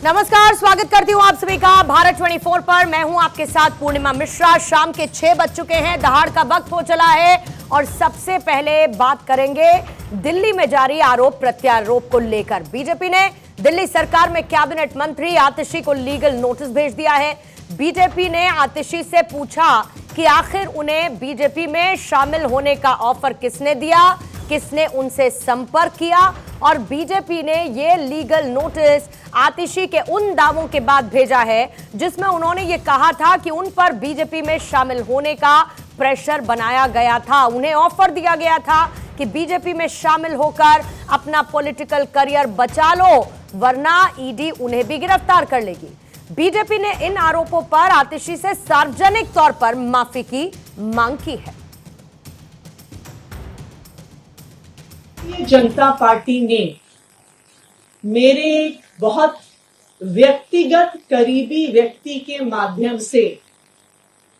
नमस्कार, स्वागत करती हूँ आप सभी का भारत 24 पर। मैं हूँ आपके साथ पूर्णिमा मिश्रा। शाम के 6 बज चुके हैं, दहाड़ का वक्त हो चला है और सबसे पहले बात करेंगे दिल्ली में जारी आरोप प्रत्यारोप को लेकर। बीजेपी ने दिल्ली सरकार में कैबिनेट मंत्री आतिशी को लीगल नोटिस भेज दिया है। बीजेपी ने आतिशी से पूछा कि आखिर उन्हें बीजेपी में शामिल होने का ऑफर किसने दिया, किसने उनसे संपर्क किया और बीजेपी ने ये लीगल नोटिस आतिशी के उन दावों के बाद भेजा है जिसमें उन्होंने ये कहा था कि उन पर बीजेपी में शामिल होने का प्रेशर बनाया गया था। उन्हें ऑफर दिया गया था कि बीजेपी में शामिल होकर अपना पॉलिटिकल करियर बचा लो वरना ईडी उन्हें भी गिरफ्तार कर लेगी। बीजेपी ने इन आरोपों पर आतिशी से सार्वजनिक तौर पर माफी की मांग की है। भारतीय जनता पार्टी ने मेरे बहुत व्यक्तिगत करीबी व्यक्ति के माध्यम से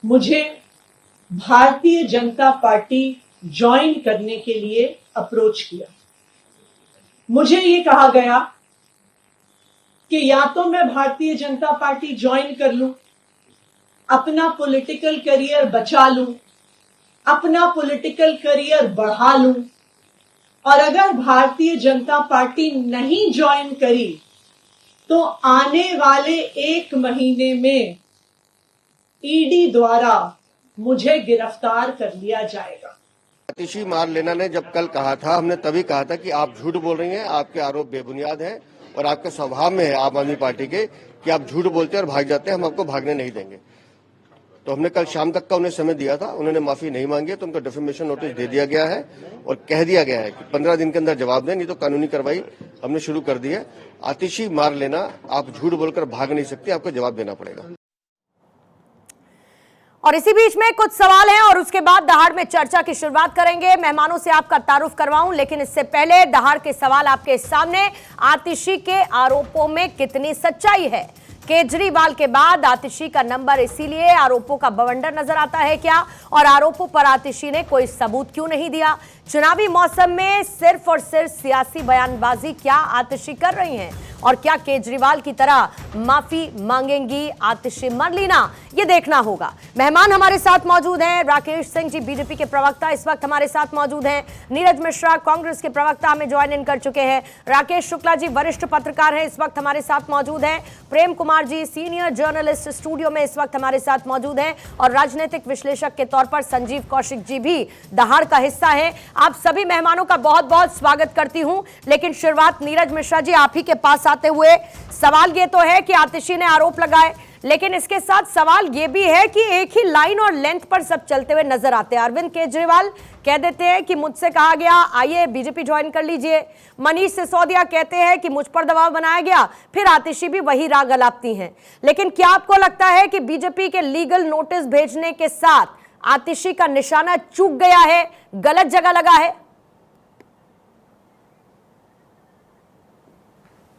मुझे भारतीय जनता पार्टी ज्वाइन करने के लिए अप्रोच किया। मुझे ये कहा गया कि या तो मैं भारतीय जनता पार्टी ज्वाइन कर लूं, अपना पॉलिटिकल करियर बचा लूं, अपना पॉलिटिकल करियर बढ़ा लूं, और अगर भारतीय जनता पार्टी नहीं ज्वाइन करी तो आने वाले 1 महीने में ईडी द्वारा मुझे गिरफ्तार कर लिया जाएगा। आतिशी मारलेना ने जब कल कहा था, हमने तभी कहा था कि आप झूठ बोल रही हैं, आपके आरोप बेबुनियाद हैं और आपके स्वभाव में है आम आदमी पार्टी के कि आप झूठ बोलते हैं और भाग जाते हैं, हम आपको भागने नहीं देंगे। तो हमने कल शाम तक का उन्हें समय दिया था, उन्होंने माफी नहीं मांगी तो उनको डिफेमेशन नोटिस दे दिया गया है और कह दिया गया है कि 15 दिन के अंदर जवाब दें, नहीं तो कानूनी कार्रवाई हमने शुरू कर दी है। आतिशी मार लेना, आप झूठ बोलकर भाग नहीं सकती, आपको जवाब देना पड़ेगा। और इसी बीच में कुछ सवाल हैं और उसके बाद दहाड़ में चर्चा की शुरुआत करेंगे। मेहमानों से आपका तारुफ करवाऊं, लेकिन इससे पहले दहाड़ के सवाल आपके सामने। आतिशी के आरोपों में कितनी सच्चाई है? केजरीवाल के बाद आतिशी का नंबर इसीलिए आरोपों का बवंडर नजर आता है क्या? और आरोपों पर आतिशी ने कोई सबूत क्यों नहीं दिया? चुनावी मौसम में सिर्फ और सिर्फ सियासी बयानबाजी क्या आतिशी कर रही हैं? और क्या केजरीवाल की तरह माफी मांगेंगी आतिशी मरलीना? ये देखना होगा। मेहमान हमारे साथ मौजूद हैं। राकेश सिंह जी बीजेपी के प्रवक्ता इस वक्त हमारे साथ मौजूद हैं। नीरज मिश्रा कांग्रेस के प्रवक्ता हमें ज्वाइन इन कर चुके हैं। राकेश शुक्ला जी वरिष्ठ पत्रकार हैं, इस वक्त हमारे साथ मौजूद हैं। Prem Kumar ji senior journalist studio में इस वक्त हमारे साथ मौजूद हैं और राजनीतिक विश्लेषक के तौर पर संजीव कौशिक जी भी दहाड़ का हिस्सा है। आप सभी मेहमानों का बहुत बहुत स्वागत करती हूं, लेकिन शुरुआत नीरज मिश्रा जी आप ही के पास आते हुए। सवाल ये तो है कि आतिशी ने आरोप लगाए, लेकिन इसके साथ सवाल ये भी है कि एक ही लाइन और लेंथ पर सब चलते हुए नजर आते हैं। अरविंद केजरीवाल कह देते हैं कि मुझसे कहा गया आइए बीजेपी ज्वाइन कर लीजिए। मनीष सिसोदिया कहते हैं कि मुझ पर दबाव बनाया गया, फिर आतिशी भी वही राग अलापती हैं। लेकिन क्या आपको लगता है कि बीजेपी के लीगल नोटिस भेजने के साथ आतिशी का निशाना चूक गया है, गलत जगह लगा है?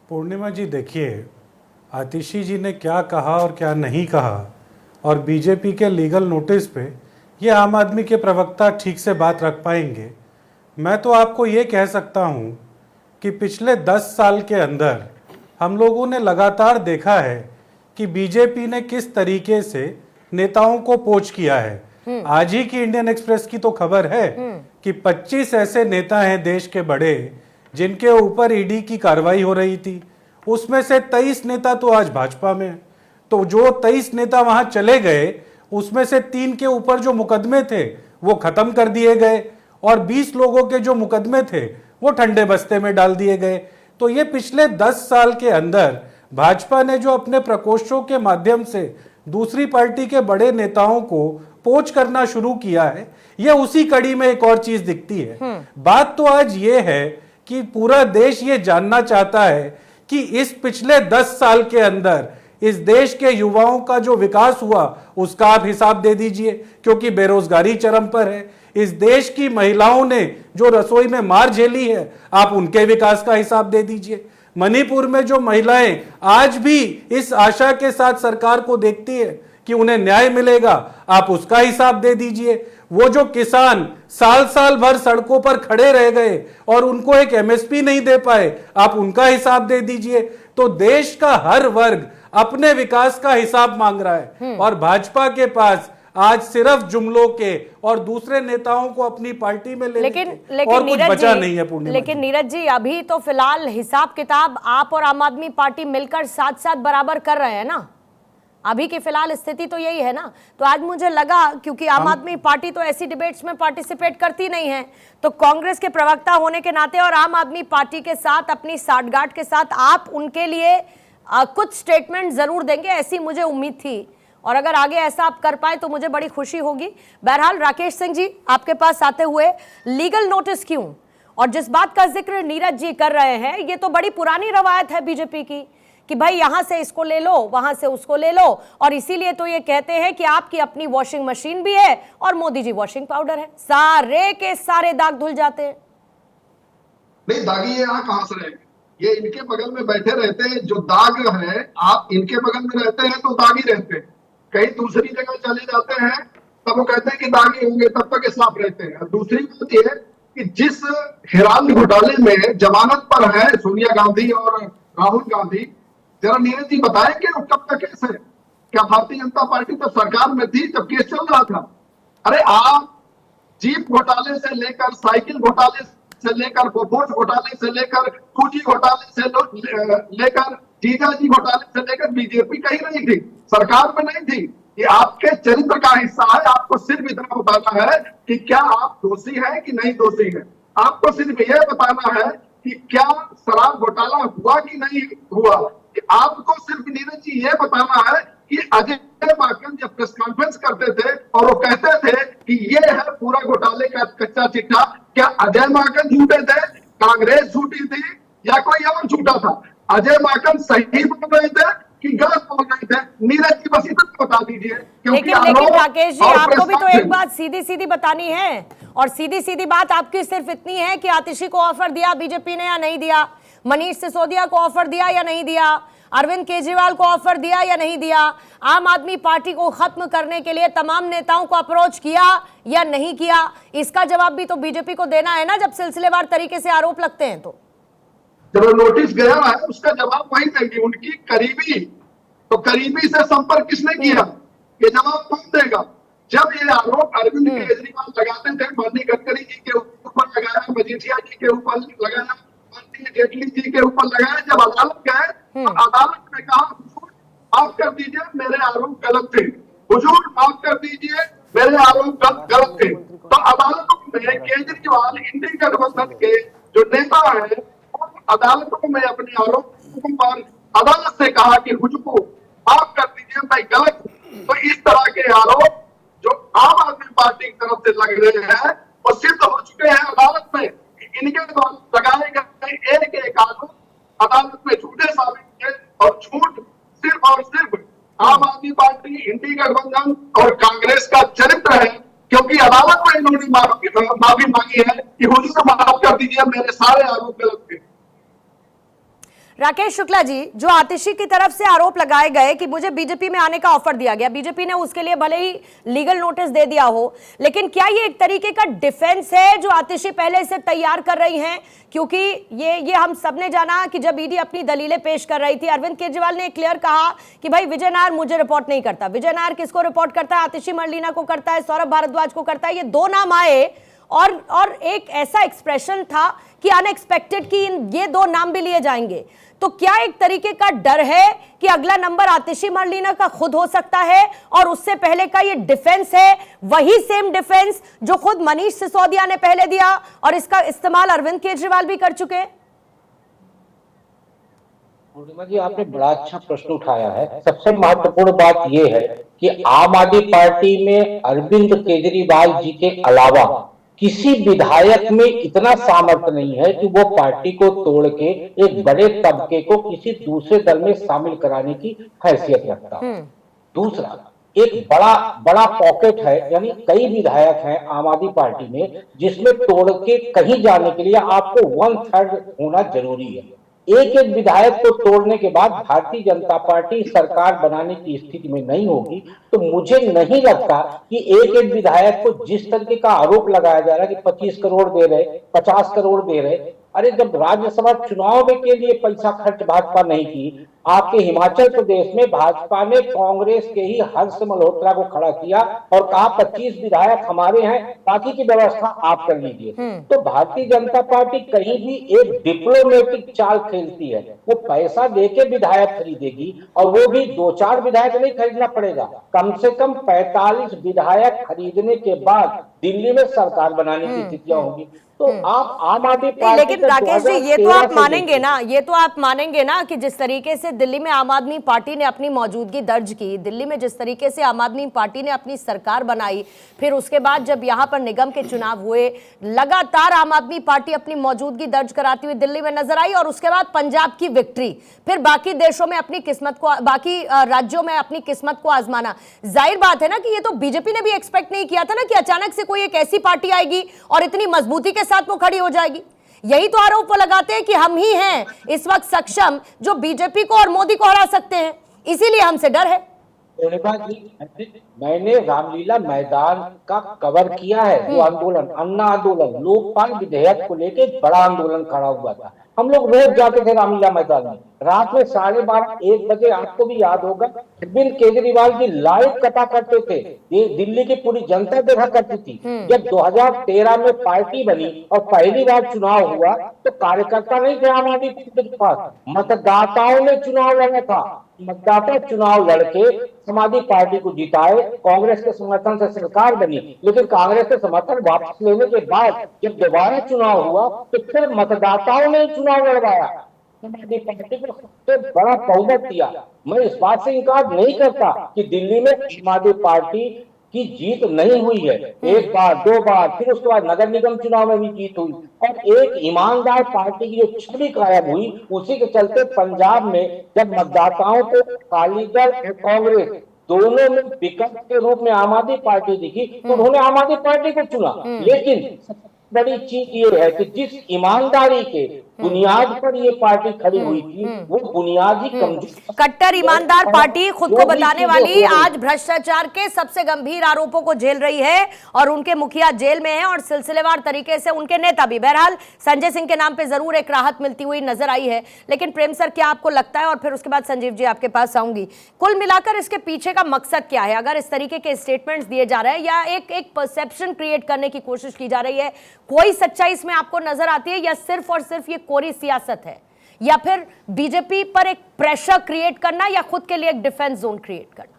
पूर्णिमा जी देखिए, आतिशी जी ने क्या कहा और क्या नहीं कहा और बीजेपी के लीगल नोटिस पे ये आम आदमी के प्रवक्ता ठीक से बात रख पाएंगे। मैं तो आपको ये कह सकता हूँ कि पिछले 10 साल के अंदर हम लोगों ने लगातार देखा है कि बीजेपी ने किस तरीके से नेताओं को पोच किया है। आज ही की इंडियन एक्सप्रेस की तो खबर है कि 25 ऐसे नेता हैं देश के बड़े जिनके ऊपर ईडी की कार्रवाई हो रही थी, उसमें से 23 नेता तो आज भाजपा में हैं। तो जो 23 नेता वहां चले गए उसमें से 3 के ऊपर जो मुकदमे थे वो खत्म कर दिए गए और 20 लोगों के जो मुकदमे थे वो ठंडे बस्ते में डाल दिए गए। तो ये पिछले 10 साल के अंदर भाजपा ने जो अपने प्रकोष्ठों के माध्यम से दूसरी पार्टी के बड़े नेताओं को पोच करना शुरू किया है, ये उसी कड़ी में एक और चीज दिखती है। बात तो आज ये है कि पूरा देश ये जानना चाहता है कि इस पिछले 10 साल के अंदर इस देश के युवाओं का जो विकास हुआ उसका आप हिसाब दे दीजिए, क्योंकि बेरोजगारी चरम पर है। इस देश की महिलाओं ने जो रसोई में मार झेली है, आप उनके विकास का हिसाब दे दीजिए। मणिपुर में जो महिलाएं आज भी इस आशा के साथ सरकार को देखती है कि उन्हें न्याय मिलेगा, आप उसका हिसाब दे दीजिए। वो जो किसान साल साल भर सड़कों पर खड़े रह गए और उनको एक एमएसपी नहीं दे पाए, आप उनका हिसाब दे दीजिए। तो देश का हर वर्ग अपने विकास का हिसाब मांग रहा है और भाजपा के पास आज सिर्फ जुमलों के और दूसरे नेताओं को अपनी पार्टी में लेने के और कुछ बचा नहीं है। पूर्णिमा लेकिन नीरज जी, अभी तो फिलहाल हिसाब किताब आप और आम आदमी पार्टी मिलकर साथ साथ बराबर कर रहे हैं ना। अभी की फिलहाल स्थिति तो यही है ना। तो आज मुझे लगा, क्योंकि आम आदमी पार्टी तो ऐसी डिबेट्स में पार्टिसिपेट करती नहीं है, तो कांग्रेस के प्रवक्ता होने के नाते और आम आदमी पार्टी के साथ अपनी साठगांठ के साथ आप उनके लिए कुछ स्टेटमेंट जरूर देंगे, ऐसी मुझे उम्मीद थी। और अगर आगे ऐसा आप कर पाए तो मुझे बड़ी खुशी होगी। बहरहाल राकेश सिंह जी, आपके पास आते हुए लीगल नोटिस क्यों, और जिस बात का जिक्र नीरज जी कर रहे हैं, ये तो बड़ी पुरानी रवायत है बीजेपी की कि भाई यहां से इसको ले लो, वहां से उसको ले लो, और इसीलिए तो ये कहते हैं कि आपकी अपनी वॉशिंग मशीन भी है और मोदी जी वॉशिंग पाउडर है, सारे के सारे दाग धुल जाते हैं। नहीं, दागी ये यहाँ कहां से रहेंगे? ये इनके बगल में बैठे रहते हैं। जो दाग है, आप इनके बगल में रहते हैं तो दागी रहते हैं, कहीं दूसरी जगह चले जाते हैं तब वो कहते हैं कि दागी होंगे, तब तक साफ रहते हैं। दूसरी बात यह है कि जिस हिरान घोटाले में जमानत पर है सोनिया गांधी और राहुल गांधी, जरा नीरज जी बताएं कि कब तक केस है? क्या भारतीय जनता पार्टी तो सरकार में थी जब केस चल रहा था? अरे आप जीप घोटाले से लेकर, साइकिल घोटाले से लेकर, बोफोर्स घोटाले से लेकर, फूजी घोटाले से लेकर, जीजाजी घोटाले से लेकर बीजेपी कहीं नहीं थी, सरकार में नहीं थी। ये आपके चरित्र का हिस्सा है। आपको सिर्फ इतना बताना है कि क्या आप दोषी हैं कि नहीं दोषी हैं। आपको सिर्फ यह बताना है कि क्या शराब घोटाला हुआ कि नहीं हुआ। आपको सिर्फ नीरज जी ये बताना है कि अजय माकन जब प्रेस कॉन्फ्रेंस करते थे और वो कहते थे कि ये है पूरा घोटाले का कच्चा चिट्ठा, क्या अजय माकन झूठे थे, कांग्रेस झूठी थी या कोई और झूठा था? अजय माकन सही बोल रहे थे कि गलत बोल रहे थे? नीरज जी बस इतना बता दीजिए। लेकिन राकेश जी, आपको भी तो एक बात सीधी सीधी बतानी है, और सीधी सीधी बात आपकी सिर्फ इतनी है कि आतिशी को ऑफर दिया बीजेपी ने या नहीं दिया, मनीष सिसोदिया को ऑफर दिया या नहीं दिया, अरविंद केजरीवाल को ऑफर दिया या नहीं दिया, आम आदमी पार्टी को खत्म करने के लिए तमाम नेताओं को अप्रोच किया या नहीं किया। इसका जवाब भी तो बीजेपी को देना है ना, जब सिलसिलेवार तरीके से आरोप लगते हैं। तो जब नोटिस गया है उसका जवाब वही देंगे। उनकी करीबी, तो करीबी से संपर्क किसने किया, ये जवाब कौन देगा? जब ये आरोप अरविंद केजरीवाल लगाते थे, माननीय गडकरी जी के ऊपर लगाया, मजीठिया जी के ऊपर लगाया, माननीय जेटली जी के ऊपर लगाया, जब अदालत गए तो अदालत ने कहा हुजूर माफ कर दीजिए, मेरे आरोप गलत थे, हुजूर माफ कर दीजिए, मेरे आरोप गलत थे। तो अदालतों में केजरीवाल इंडी गठबंधन के जो नेता है, अदालतों में अपने आरोपों पर अदालत से कहा कि हुजूर माफ कर दीजिए, मैं गलत हूं। तो इस तरह के आरोप जो आम आदमी पार्टी की तरफ से लग रहे हैं वो सिद्ध हो चुके हैं अदालत में। इनके द्वारा लगाए गए एक एक आरोप अदालत में झूठे साबित किए, और झूठ सिर्फ और सिर्फ आम आदमी पार्टी, इंडी गठबंधन और कांग्रेस का चरित्र है, क्योंकि अदालत में इन्होंने माफी मांगी है कि हुजूर माफ कर दीजिए, मेरे सारे आरोप गलत थे। राकेश शुक्ला जी, जो आतिशी की तरफ से आरोप लगाए गए कि मुझे बीजेपी में आने का ऑफर दिया गया, बीजेपी ने उसके लिए भले ही लीगल नोटिस दे दिया हो, लेकिन क्या ये एक तरीके का डिफेंस है जो आतिशी पहले से तैयार कर रही हैं? क्योंकि ये हम सबने जाना कि जब ईडी अपनी दलीलें पेश कर रही थी, अरविंद केजरीवाल ने क्लियर कहा कि भाई विजय नायर मुझे रिपोर्ट नहीं करता। विजय नायर किसको रिपोर्ट करता है? आतिशी मरलीना को करता है, सौरभ भारद्वाज को करता है। ये दो नाम आए और एक ऐसा एक्सप्रेशन था कि अनएक्सपेक्टेड कि ये दो नाम भी लिए जाएंगे। तो क्या एक तरीके का डर है कि अगला नंबर आतिशी मरलीना का खुद हो सकता है, और उससे पहले का ये डिफेंस है वही सेम डिफेंस जो खुद मनीष सिसोदिया ने पहले दिया और इसका इस्तेमाल अरविंद केजरीवाल भी कर चुके हैं? पूर्णिमा जी, आपने बड़ा अच्छा प्रश्न उठाया है। सबसे महत्वपूर्ण बात यह है कि आम आदमी पार्टी में अरविंद केजरीवाल जी के अलावा किसी विधायक में इतना सामर्थ्य नहीं है कि वो पार्टी को तोड़ के एक बड़े तबके को किसी दूसरे दल में शामिल कराने की हैसियत रखता है। दूसरा, एक बड़ा पॉकेट है, यानी कई विधायक हैं आम आदमी पार्टी में जिसमें तोड़ के कहीं जाने के लिए आपको 1/3 होना जरूरी है। एक एक विधायक को तोड़ने के बाद भारतीय जनता पार्टी सरकार बनाने की स्थिति में नहीं होगी। तो मुझे नहीं लगता कि एक एक विधायक को जिस तरीके का आरोप लगाया जा रहा है कि 25 करोड़ दे रहे, 50 करोड़ दे रहे, अरे जब राज्यसभा चुनाव के लिए पैसा खर्च भाजपा नहीं की, आपके हिमाचल प्रदेश में भाजपा ने कांग्रेस के ही हर्ष मल्होत्रा को खड़ा किया और कहा 25 विधायक हमारे हैं, बाकी की व्यवस्था आप कर लीजिए। तो भारतीय जनता पार्टी कहीं भी एक डिप्लोमेटिक चाल खेलती है, वो पैसा देके विधायक खरीदेगी, और वो भी 2-4 विधायक नहीं खरीदना पड़ेगा, कम से कम 45 विधायक खरीदने के बाद दिल्ली में सरकार बनाने की स्थितियां होंगी। तो आप आम आदमी पार्टी, लेकिन राकेश जी ये तो आप मानेंगे ना, ये तो आप मानेंगे ना कि जिस तरीके से दिल्ली में आम आदमी पार्टी ने अपनी मौजूदगी दर्ज की, दिल्ली में जिस तरीके से आम आदमी पार्टी ने अपनी सरकार बनाई, फिर उसके बाद जब यहाँ पर निगम के चुनाव हुए, लगातार आम आदमी पार्टी अपनी मौजूदगी दर्ज कराती हुई दिल्ली में नजर आई, और उसके बाद पंजाब की विक्ट्री, फिर बाकी देशों में अपनी किस्मत को, बाकी राज्यों में अपनी किस्मत को आजमाना। जाहिर बात है ना कि ये तो बीजेपी ने भी एक्सपेक्ट नहीं किया था ना कि अचानक से कोई एक ऐसी पार्टी आएगी और इतनी मजबूती के साथ वो खड़ी हो जाएगी। यही तो आरोप वो लगाते हैं कि हम ही हैं इस वक्त सक्षम जो बीजेपी को और मोदी को हरा सकते हैं, इसीलिए हमसे डर है। मैंने रामलीला मैदान का कवर किया है, जो आंदोलन, अन्ना आंदोलन, लोकपाल विधेयक को लेके बड़ा आंदोलन खड़ा हुआ था। हम लोग रोज जाते थे रामलीला मैदान में, रात में 12:30-1 बजे, आपको भी याद होगा, अरविंद केजरीवाल जी लाइव कथा करते थे, ये दिल्ली की पूरी जनता देखा करती थी। जब 2013 में पार्टी बनी और पहली बार चुनाव हुआ तो कार्यकर्ता नहीं थे आम आदमी पार्टी के पास, मतदाताओं ने चुनाव लड़ा था। मतदाता चुनाव लड़के समाजवादी पार्टी को जिताए, कांग्रेस के समर्थन से सरकार बनी, लेकिन कांग्रेस के समर्थन वापस लेने के बाद जब दोबारा चुनाव हुआ तो फिर मतदाताओं ने चुनाव लड़वाया, समाजवादी पार्टी को सबसे बड़ा बहुमत दिया। मैं इस बात से इनकार नहीं करता कि दिल्ली में समाजवादी पार्टी की जीत नहीं हुई है, 1 बार 2 बार, फिर उसके बाद नगर निगम चुनाव में भी जीत हुई, और एक ईमानदार पार्टी की जो छवि कायम हुई, उसी के चलते पंजाब में जब मतदाताओं को अकाली दल और कांग्रेस दोनों में विकल्प के रूप में आम आदमी पार्टी दिखी तो उन्होंने आम आदमी पार्टी को चुना। लेकिन बड़ी चीज ये है कि जिस ईमानदारी के बुनियाद पर ये पार्टी खड़ी हुई थी, वो बुनियादी कमजोर, कट्टर ईमानदार पार्टी, खुद को बताने वाली, आज भ्रष्टाचार के सबसे गंभीर आरोपों को झेल रही है, और उनके मुखिया जेल में हैं और सिलसिलेवार तरीके से उनके नेता भी। बहरहाल संजय सिंह के नाम पे जरूर एक राहत मिलती हुई नजर आई है। लेकिन प्रेम सर, क्या आपको लगता है, और फिर उसके बाद संजीव जी आपके पास आऊंगी, कुल मिलाकर इसके पीछे का मकसद क्या है? अगर इस तरीके के स्टेटमेंट्स दिए जा रहे हैं या एक परसेप्शन क्रिएट करने की कोशिश की जा रही है, कोई सच्चाई इसमें आपको नजर आती है, या सिर्फ और सिर्फ ये कोरी सियासत है, या फिर बीजेपी पर एक प्रेशर क्रिएट करना, या खुद के लिए एक डिफेंस जोन क्रिएट करना?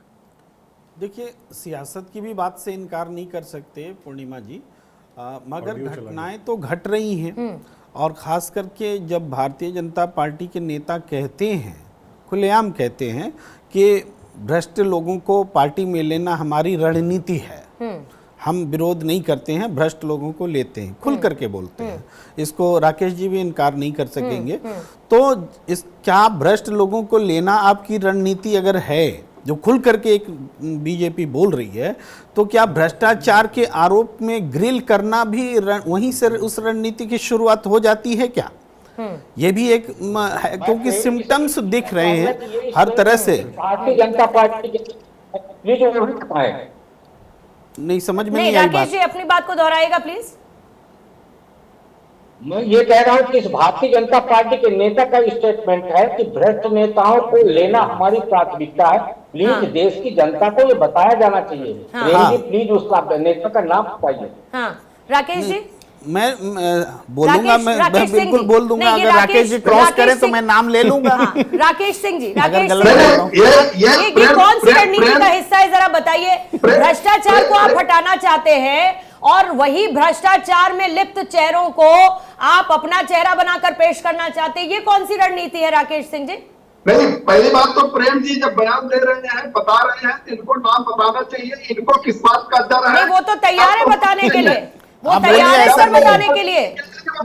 देखिए, सियासत की भी बात से इनकार नहीं कर सकते पूर्णिमा जी, मगर घटनाएं तो घट रही हैं, और खास करके जब भारतीय जनता पार्टी के नेता कहते हैं, खुलेआम कहते हैं कि भ्रष्ट लोगों को पार्टी में लेना हमारी रणनीति है, हम विरोध नहीं करते हैं, भ्रष्ट लोगों को लेते हैं, खुल करके बोलते हैं, इसको राकेश जी भी इनकार नहीं कर सकेंगे। तो इस क्या भ्रष्ट लोगों को लेना आपकी रणनीति अगर है, जो खुल करके एक बीजेपी बोल रही है, तो क्या भ्रष्टाचार के आरोप में ग्रिल करना भी वहीं से उस रणनीति की शुरुआत हो जाती है क्या? ये भी एक है, क्योंकि सिम्टम्स दिख रहे हैं हर तरह से। भारतीय जनता पार्टी नहीं समझ में नहीं, आई बात। राकेश जी अपनी बात को दोहराइएगा प्लीज। मैं ये कह रहा हूं कि इस भारतीय जनता पार्टी के नेता का स्टेटमेंट है कि भ्रष्ट नेताओं को लेना हमारी प्राथमिकता है। प्लीज देश की जनता को ये बताया जाना चाहिए। प्लीज उसका नेता का नाम बताइए। हाँ, राकेश जी मैं बोलूंगा, मैं बिल्कुल बोल दूंगा, अगर राकेश जी क्रॉस करें तो मैं नाम ले लूंगा। राकेश सिंह जी, अगर गलत ये कौन सी रणनीति का हिस्सा है, जरा बताइए। भ्रष्टाचार को आप हटाना चाहते हैं और वही भ्रष्टाचार में लिप्त चेहरों को आप अपना चेहरा बनाकर पेश करना चाहते हैं, ये कौन सी रणनीति है राकेश सिंह जी? नहीं, पहली बात तो प्रेम जी जब बयान दे रहे हैं, बता रहे हैं, इनको नाम बताना चाहिए, इनको किस बात का डर है? वो तो तैयार है बताने के लिए, वो तैयार है सर बताने के लिए।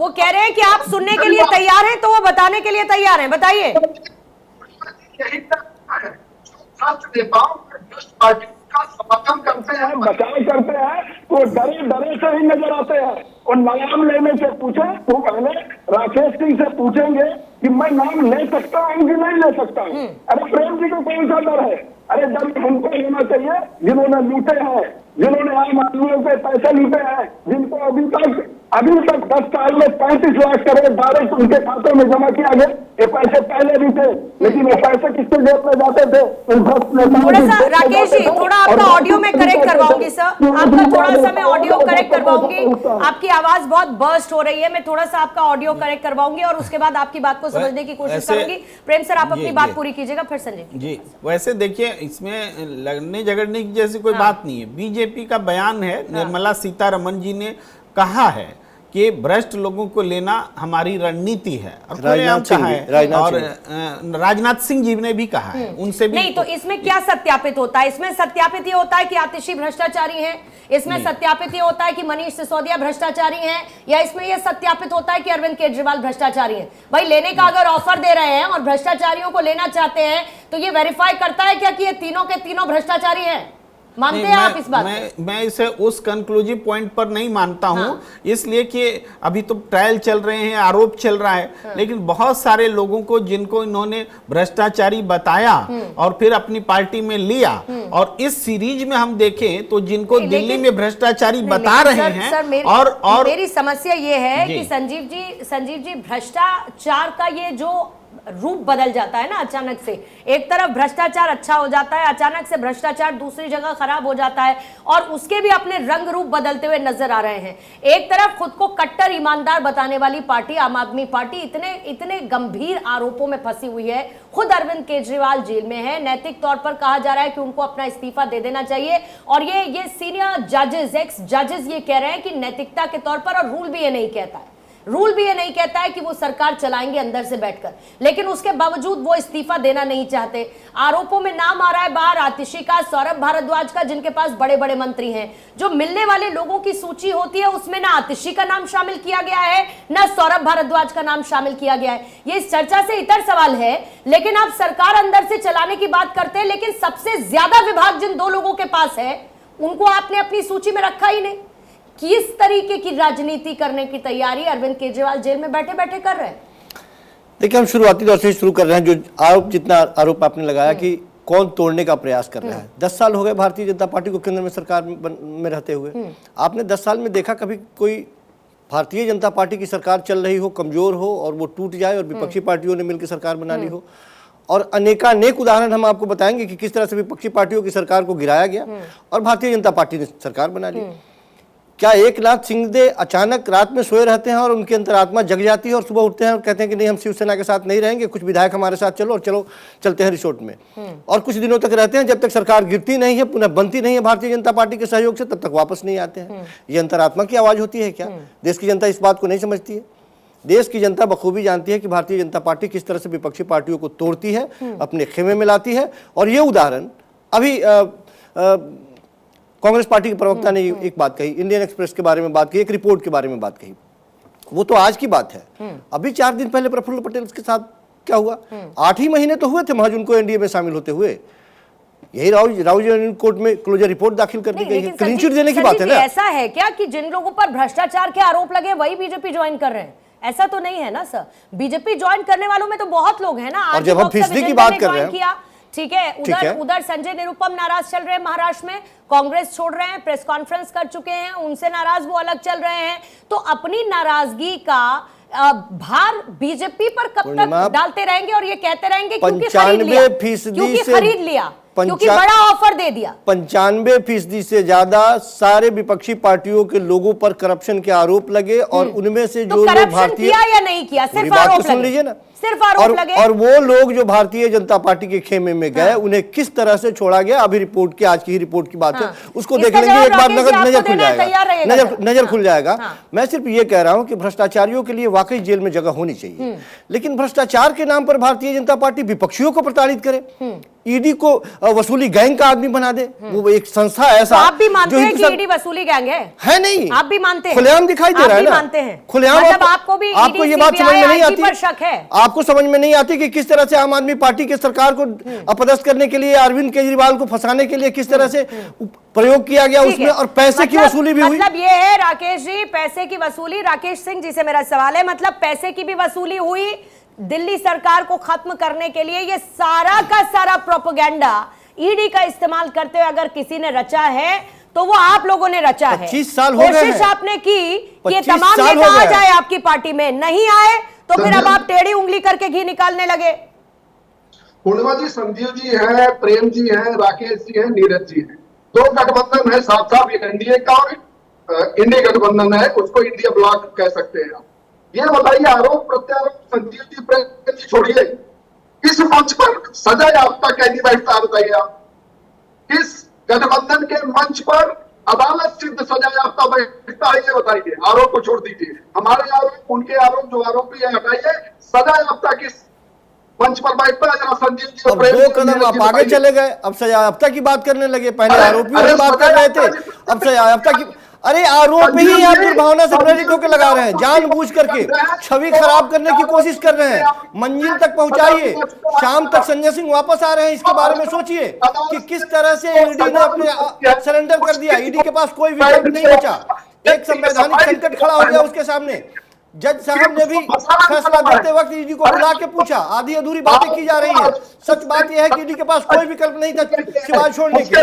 वो कह रहे हैं कि आप सुनने के लिए तैयार हैं, तो वो बताने के लिए तैयार हैं, बताइए। यही नेताओं पार्टी का समर्थन करते हैं, बचाव करते हैं, वो डरे डरे से ही नजर आते हैं। और नाम लेने से पूछे तो पहले राकेश सिंह से पूछेंगे कि मैं नाम ले सकता हूँ कि नहीं ले सकता हूँ। अरे प्रेम जी को कौन सा डर है? अरे डर हमको लेना चाहिए जिन्होंने लूटे हैं, जिन्होंने आम आदमियों के पैसे लूटे हैं, जिनको अभी तक अभी तक 10 साल में 35 लाख करोड़ डायरेक्ट उनके खातों में जमा किया गया। ये पैसे पहले भी थे, लेकिन ये पैसे किसके जेब में जाते थे? थोड़ा सा राकेश जी, थोड़ा आपका ऑडियो में करेक्ट करवाऊंगी सर, आपका थोड़ा सा मैं ऑडियो करेक्ट करवाऊंगी, आपकी आवाज बहुत बर्स्ट हो रही है, मैं थोड़ा सा आपका ऑडियो करेक्ट करवाऊंगी और उसके बाद आपकी बात को समझने की कोशिश करूंगी। प्रेम सर, आप अपनी बात पूरी कीजिएगा, फिर संजय जी। वैसे देखिए, इसमें लड़ने झगड़ने की जैसी कोई बात नहीं है। बीजेपी का बयान है, निर्मला सीतारमण जी ने कहा है कि भ्रष्ट लोगों को लेना हमारी रणनीति है, और राजनाथ सिंह जी ने भी कहा है, उनसे भी। नहीं, तो इसमें क्या सत्यापित होता है? इसमें सत्यापित ये होता है कि आतिशी भ्रष्टाचारी हैं, इसमें सत्यापित ये होता है कि मनीष सिसोदिया भ्रष्टाचारी हैं, या इसमें ये सत्यापित होता है कि अरविंद केजरीवाल भ्रष्टाचारी हैं? भाई, लेने का अगर ऑफर दे रहे हैं और भ्रष्टाचारियों को लेना चाहते हैं, तो ये वेरीफाई करता है क्या कि ये तीनों के तीनों भ्रष्टाचारी हैं? मानते हैं आप इस बात को? मैं इसे उस कंक्लूसिव पॉइंट पर नहीं मानता हूं, इसलिए कि अभी तो ट्रायल चल रहे हैं, आरोप चल रहा है, लेकिन बहुत सारे लोगों को जिनको इन्होंने भ्रष्टाचारी बताया और फिर अपनी पार्टी में लिया, और इस सीरीज में हम देखें तो जिनको दिल्ली में भ्रष्टाचारी बता रहे हैं, और मेरी समस्या ये है कि संजीव जी भ्रष्टाचार का ये जो रूप बदल जाता है ना अचानक से, एक तरफ भ्रष्टाचार अच्छा हो जाता है, अचानक से भ्रष्टाचार दूसरी जगह खराब हो जाता है, और उसके भी अपने रंग रूप बदलते हुए नजर आ रहे हैं। एक तरफ खुद को कट्टर ईमानदार बताने वाली पार्टी आम आदमी पार्टी इतने गंभीर आरोपों में फंसी हुई है, खुद अरविंद केजरीवाल जेल में है, नैतिक तौर पर कहा जा रहा है कि उनको अपना इस्तीफा दे देना चाहिए, और ये सीनियर जजेस, एक्स जजेस ये कह रहे हैं कि नैतिकता के तौर पर, और रूल भी ये नहीं कहता है, रूल भी ये नहीं कहता है कि वो सरकार चलाएंगे अंदर से बैठकर, लेकिन उसके बावजूद वो इस्तीफा देना नहीं चाहते। आरोपों में नाम आ रहा है बाहर आतिशी का, सौरभ भारद्वाज का, जिनके पास बड़े बड़े मंत्री हैं। जो मिलने वाले लोगों की सूची होती है उसमें ना आतिशी का नाम शामिल किया गया है, ना सौरभ भारद्वाज का नाम शामिल किया गया है। ये इस चर्चा से इतर सवाल है, लेकिन आप सरकार अंदर से चलाने की बात करते हैं, लेकिन सबसे ज्यादा विभाग जिन दो लोगों के पास है उनको आपने अपनी सूची में रखा ही नहीं। किस तरीके की राजनीति करने की तैयारी अरविंद केजरीवाल जेल में बैठे बैठे कर रहे हैं? देखिए, हम शुरुआती दौर से शुरू कर रहे हैं। जो जितना आरोप आपने लगाया कि कौन तोड़ने का प्रयास कर रहा है, 10 साल हो गए भारतीय जनता पार्टी को केंद्र में सरकार में रहते हुए। आपने 10 साल में देखा कभी कोई भारतीय जनता पार्टी की सरकार चल रही हो, कमजोर हो और वो टूट जाए और विपक्षी पार्टियों ने मिलकर सरकार बना ली हो? और अनेकानेक उदाहरण हम आपको बताएंगे कि किस तरह से विपक्षी पार्टियों की सरकार को गिराया गया और भारतीय जनता पार्टी ने सरकार बना ली। क्या एकनाथ सिंहदेव अचानक रात में सोए रहते हैं और उनकी अंतरात्मा जग जाती है और सुबह उठते हैं और कहते हैं कि नहीं, हम शिवसेना के साथ नहीं रहेंगे, कुछ विधायक हमारे साथ चलो, और चलो चलते हैं रिसोर्ट में, और कुछ दिनों तक रहते हैं, जब तक सरकार गिरती नहीं है, पुनः बनती नहीं है भारतीय जनता पार्टी के सहयोग से, तब तक वापस नहीं आते हैं। ये अंतरात्मा की आवाज होती है क्या? देश की जनता इस बात को नहीं समझती है। देश की जनता बखूबी जानती है कि भारतीय जनता पार्टी किस तरह से विपक्षी पार्टियों को तोड़ती है, अपने खेमे में लाती है। और ये उदाहरण अभी कांग्रेस पार्टी के प्रवक्ता ने एक बात कही, इंडियन एक्सप्रेस के बारे में बात कही, एक रिपोर्ट के बारे में बात कही, वो तो आज की बात है। अभी 4 दिन पहले प्रफुल्ल पटेल के साथ क्या हुआ? 8 ही महीने तो हुए थे महज उनको एनडीए में शामिल होते हुए। यही राउजी कोर्ट में क्लोजर रिपोर्ट दाखिल कर दी गई है। क्लीन चिट देने की बात है ना। ऐसा है क्या कि जिन लोगों पर भ्रष्टाचार के आरोप लगे वही बीजेपी ज्वाइन कर रहे हैं? ऐसा तो नहीं है ना सर। बीजेपी ज्वाइन करने वालों में तो बहुत लोग हैं ना। और जब हम फिसदी की बात कर रहे हैं, ठीक है, उधर संजय निरुपम नाराज चल रहे हैं महाराष्ट्र में, कांग्रेस छोड़ रहे हैं, प्रेस कॉन्फ्रेंस कर चुके हैं, उनसे नाराज वो अलग चल रहे हैं। तो अपनी नाराजगी का भार बीजेपी पर कब तक डालते रहेंगे और ये कहते रहेंगे क्योंकि खरीद लिया, क्योंकि बड़ा ऑफर दे दिया। 95% से ज्यादा सारे विपक्षी पार्टियों के लोगों पर करप्शन के आरोप लगे, और उनमें से जो लोग भारतीय किया या नहीं किया, सिर्फ आरोप सुन लीजिए ना, सिर्फ आरोप लगे। और वो लोग जो भारतीय जनता पार्टी के खेमे में गए, उन्हें किस तरह से छोड़ा गया, अभी रिपोर्ट की, आज की ही रिपोर्ट की बात है, उसको देख लेंगे, एक बार नजर खुल जाएगा, नजर खुल जाएगा। मैं सिर्फ ये कह रहा हूं कि भ्रष्टाचारियों के लिए वाकई जेल में जगह होनी चाहिए, लेकिन भ्रष्टाचार के नाम पर भारतीय जनता पार्टी विपक्षियों को प्रताड़ित करे, ईडी को वसूली गैंग का आदमी बना दे। वो एक संस्था ऐसा, तो आप भी मानते हैं कि ईडी वसूली गैंग है नहीं? आप भी मानते हैं? खुलेआम दिखाई दे रहा है ना, मानते हैं खुलेआम। मतलब आपको भी आपको ये बात समझ में नहीं आती, पर शक है? आपको समझ में नहीं आती कि किस तरह से आम आदमी पार्टी के सरकार को अपदस्थ करने के लिए, अरविंद केजरीवाल को फंसाने के लिए किस तरह से प्रयोग किया गया उसमें, और पैसे की वसूली भी हुई। मतलब ये है राकेश जी, पैसे की वसूली, राकेश सिंह जी से मेरा सवाल है, मतलब पैसे की भी वसूली हुई दिल्ली सरकार को खत्म करने के लिए। ये सारा का सारा प्रोपेगेंडा ईडी का इस्तेमाल करते हुए अगर किसी ने रचा है तो वो आप लोगों ने रचा है। 25 साल हो गए हैं। कोशिश आपने की कि ये 25 तमाम साल नेता हो आ गए। जाए आपकी पार्टी में, नहीं आए तो फिर अब आप टेढ़ी उंगली करके घी निकालने लगे। पूर्णिमा जी, संजीव जी है, प्रेम जी है, राकेश जी है, नीरज जी है, दो गठबंधन है साफ साफ, एनडीए का और इंडिया गठबंधन है, उसको इंडिया ब्लॉक कह सकते हैं आप। ये बताइए, आरोप प्रत्यारोप संजीव जी प्रेम जी छोड़िए, इस मंच पर सजा याफ्ता कैदी बैठता है बताइए आप? किस गठबंधन के मंच पर अदालत सिद्ध सजा याफ्ता बैठता है ये बताइए? आरोप को छोड़ दीजिए, हमारे आरोप उनके आरोप, जो आरोपी है हटाइए, सजा याफ्ता किस मंच पर बैठता है? जरा संजीव जी और अब प्रेम दो जी कदम आप आगे चले गए, अब सजायाफ्ता की बात करने लगे। पहले अरे, आरोपियों अरे की बात कर रहे थे, सजायाफ्ता अब सजायाफ्ता की। अरे आरोप ही आप दुर्भावना से प्रेरित होकर लगा रहे हैं, जानबूझ करके छवि खराब करने की कोशिश कर रहे हैं। मंजिल तक पहुंचाइए, शाम तक संजय सिंह वापस आ रहे हैं, इसके बारे में सोचिए कि किस तरह से ईडी ने अपने सरेंडर कर दिया। ईडी के पास कोई विकल्प नहीं बचा, एक संवैधानिक संकट खड़ा हो गया उसके सामने। जज साहब ने भी फैसला देते वक्त ईडी को बुला के पूछा, आधी अधूरी बातें की जा रही है। सच बात यह है कि ईडी के पास कोई विकल्प नहीं था सिवाय छोड़ने के।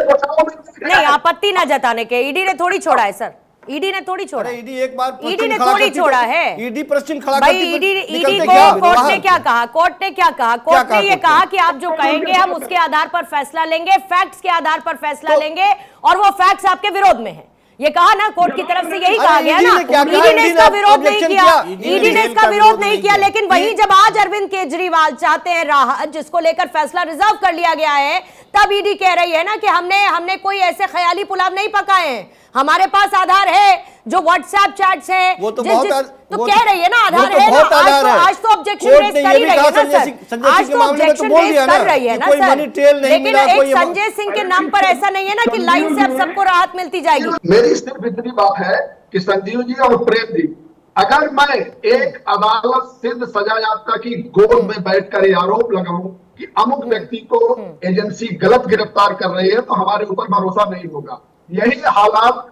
नहीं, आपत्ति ना जताने के, ईडी ने थोड़ी छोड़ा है सर, ईडी ने थोड़ी छोड़ा। अरे ईडी एक बार ईडी ने थोड़ी छोड़ा है, ईडी प्रश्न खड़ा भाई। करती ईडी निकलते को क्या? कोर्ट ने बाहर। क्या कहा? कोर्ट ने क्या कहा? कोर्ट ने ये कहा कहा कि आप जो कहेंगे हम उसके आधार पर फैसला लेंगे, फैक्ट्स के आधार पर फैसला लेंगे, और वो फैक्ट्स आपके विरोध में है, ये कहा ना कोर्ट की तरफ से, यही कहा गया ना। ईडी ने इसका विरोध नहीं किया, ईडी ने इसका विरोध नहीं किया, लेकिन वहीं जब आज अरविंद केजरीवाल चाहते हैं राहत, जिसको लेकर फैसला रिजर्व कर लिया गया है, तब ईडी कह रही है ना कि हमने कोई ऐसे ख्याली पुलाव नहीं पकाए हैं, हमारे पास आधार है, जो व्हाट्सएप चैट्स हैं, वो तो तो कह रही है ना आधार है ना। आज तो ऑब्जेक्शन रेज कर ही रही है ना सर, आज तो ऑब्जेक्शन रेज कर रही है ना सर, लेकिन एक संजय सिंह के नाम पर ऐसा नहीं है ना कि लाइन से अब सबको राहत मिलती जाएगी। मेरी सिर्फ इतनी बात है कि संजीव जी और प्रेम जी, अगर मैं एक अदालत सिद्ध सजा याफ्ता की गोद में बैठकर ये आरोप लगाऊं कि अमुक व्यक्ति को एजेंसी गलत गिरफ्तार कर रही है, तो हमारे ऊपर भरोसा नहीं होगा। यही हालात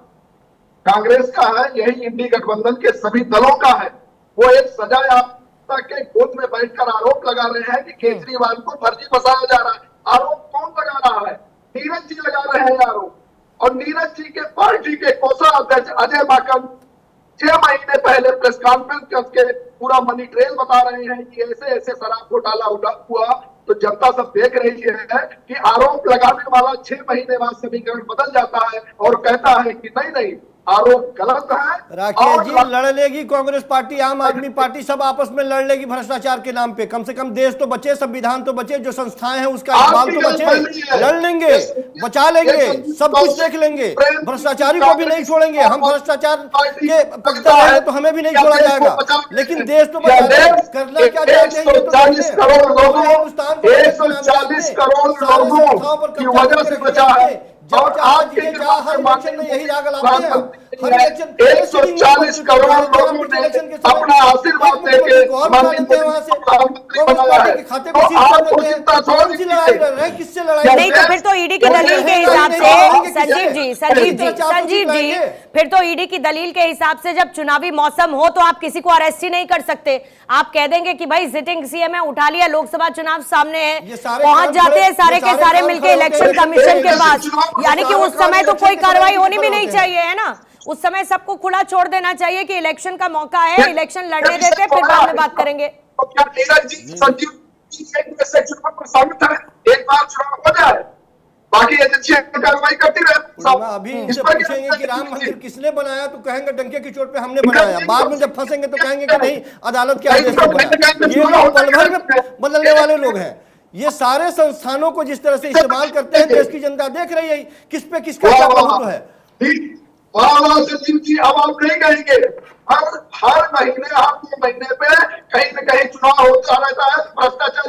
कांग्रेस का है, यही इंडी गठबंधन के सभी दलों का है। वो एक सजा याफ्ता के गोद में बैठकर आरोप लगा रहे हैं कि केजरीवाल को फर्जी फंसाया जा रहा है। आरोप कौन लगा रहा है? नीरज जी लगा रहे हैं आरोप, और नीरज जी के पार्टी के कोषाध्यक्ष अजय माकन 6 महीने पहले प्रेस कॉन्फ्रेंस करके पूरा मनी ट्रेल बता रहे हैं कि ऐसे ऐसे शराब घोटाला हुआ। तो जनता सब देख रही है कि आरोप लगाने वाला 6 महीने बाद समीकरण बदल जाता है और कहता है कि नहीं आरोप गलत है। राकेश जी, लड़ लेगी कांग्रेस पार्टी, आम आदमी पार्टी, सब आपस में लड़ लेगी भ्रष्टाचार के नाम पे। कम से कम देश तो बचे, संविधान तो बचे, जो संस्थाएं हैं उसका इकबाल तो बचे। लड़ लेंगे, बचा लेंगे, सब कुछ देख लेंगे, भ्रष्टाचारी को भी नहीं छोड़ेंगे। हम भ्रष्टाचार के पक्षधर हैं तो हमें भी नहीं छोड़ा जाएगा, लेकिन देश तो बचा। करना क्या चाहते हैं? 140 करोड़ लोगों की वजह से बचा है, और आपके हर इलेक्शन में यही राग लाते हैं। 140 करोड़ लोगों ने अपना आशीर्वाद देके किससे लड़ाई? नहीं तो फिर तो ईडी की दलील के हिसाब से संजीव जी फिर तो ईडी की दलील के हिसाब से जब चुनावी मौसम हो तो आप किसी को अरेस्ट ही नहीं कर सकते। आप कह देंगे कि भाई सिटिंग सीएम है, उठा लिया, लोकसभा चुनाव सामने है, पहुंच जाते हैं सारे के सारे मिलके इलेक्शन कमीशन के पास, यानी कि उस समय तो कोई कार्रवाई होनी भी नहीं चाहिए, है ना? उस समय सबको खुला छोड़ देना चाहिए कि इलेक्शन का मौका है, इलेक्शन लड़ने देते, फिर बाद में बात करेंगे। एक बार चुनाव हो जाए, बाकी एजेंसियां कार्रवाई करती रहे। अभी इनसे पूछेंगे कि राम मंदिर किसने बनाया तो कहेंगे डंके की चोट पे हमने बनाया, बाद में जब फंसेंगे तो कहेंगे कि नहीं अदालत के आदेश से बनाया। ये लोग पल भर में बदलने वाले लोग हैं। ये सारे संस्थानों को जिस तरह से इस्तेमाल करते हैं, देश की जनता देख रही है किस पे किसका क्या प्रभुत्व है। संजीव जी, अब आप नहीं कहेंगे, हर महीने, हर 2 महीने पे कहीं न कहीं चुनाव होता रहता है, भ्रष्टाचार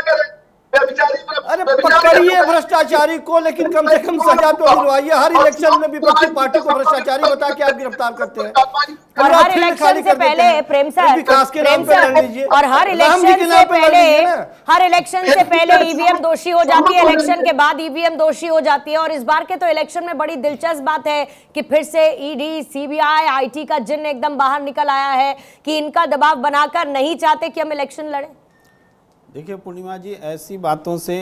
करे। अरे पकड़िए भ्रष्टाचारी को, लेकिन कम से कम सजा तो दिलवाइए। हर इलेक्शन में विपक्षी पार्टी को भ्रष्टाचारी बता के आप गिरफ्तार करते हैं। और हर इलेक्शन से पहले प्रेम सर, विकास के नाम पे लड़ लीजिए, और हर इलेक्शन से पहले ईवीएम दोषी हो जाती है, इलेक्शन के बाद ईवीएम दोषी हो जाती है। और इस बार के तो इलेक्शन में बड़ी दिलचस्प बात है कि फिर से ईडी, सीबीआई, आईटी का जिन्न एकदम बाहर निकल आया है कि इनका दबाव बनाकर नहीं चाहते कि हम इलेक्शन लड़े। देखिए पूर्णिमा जी, ऐसी बातों से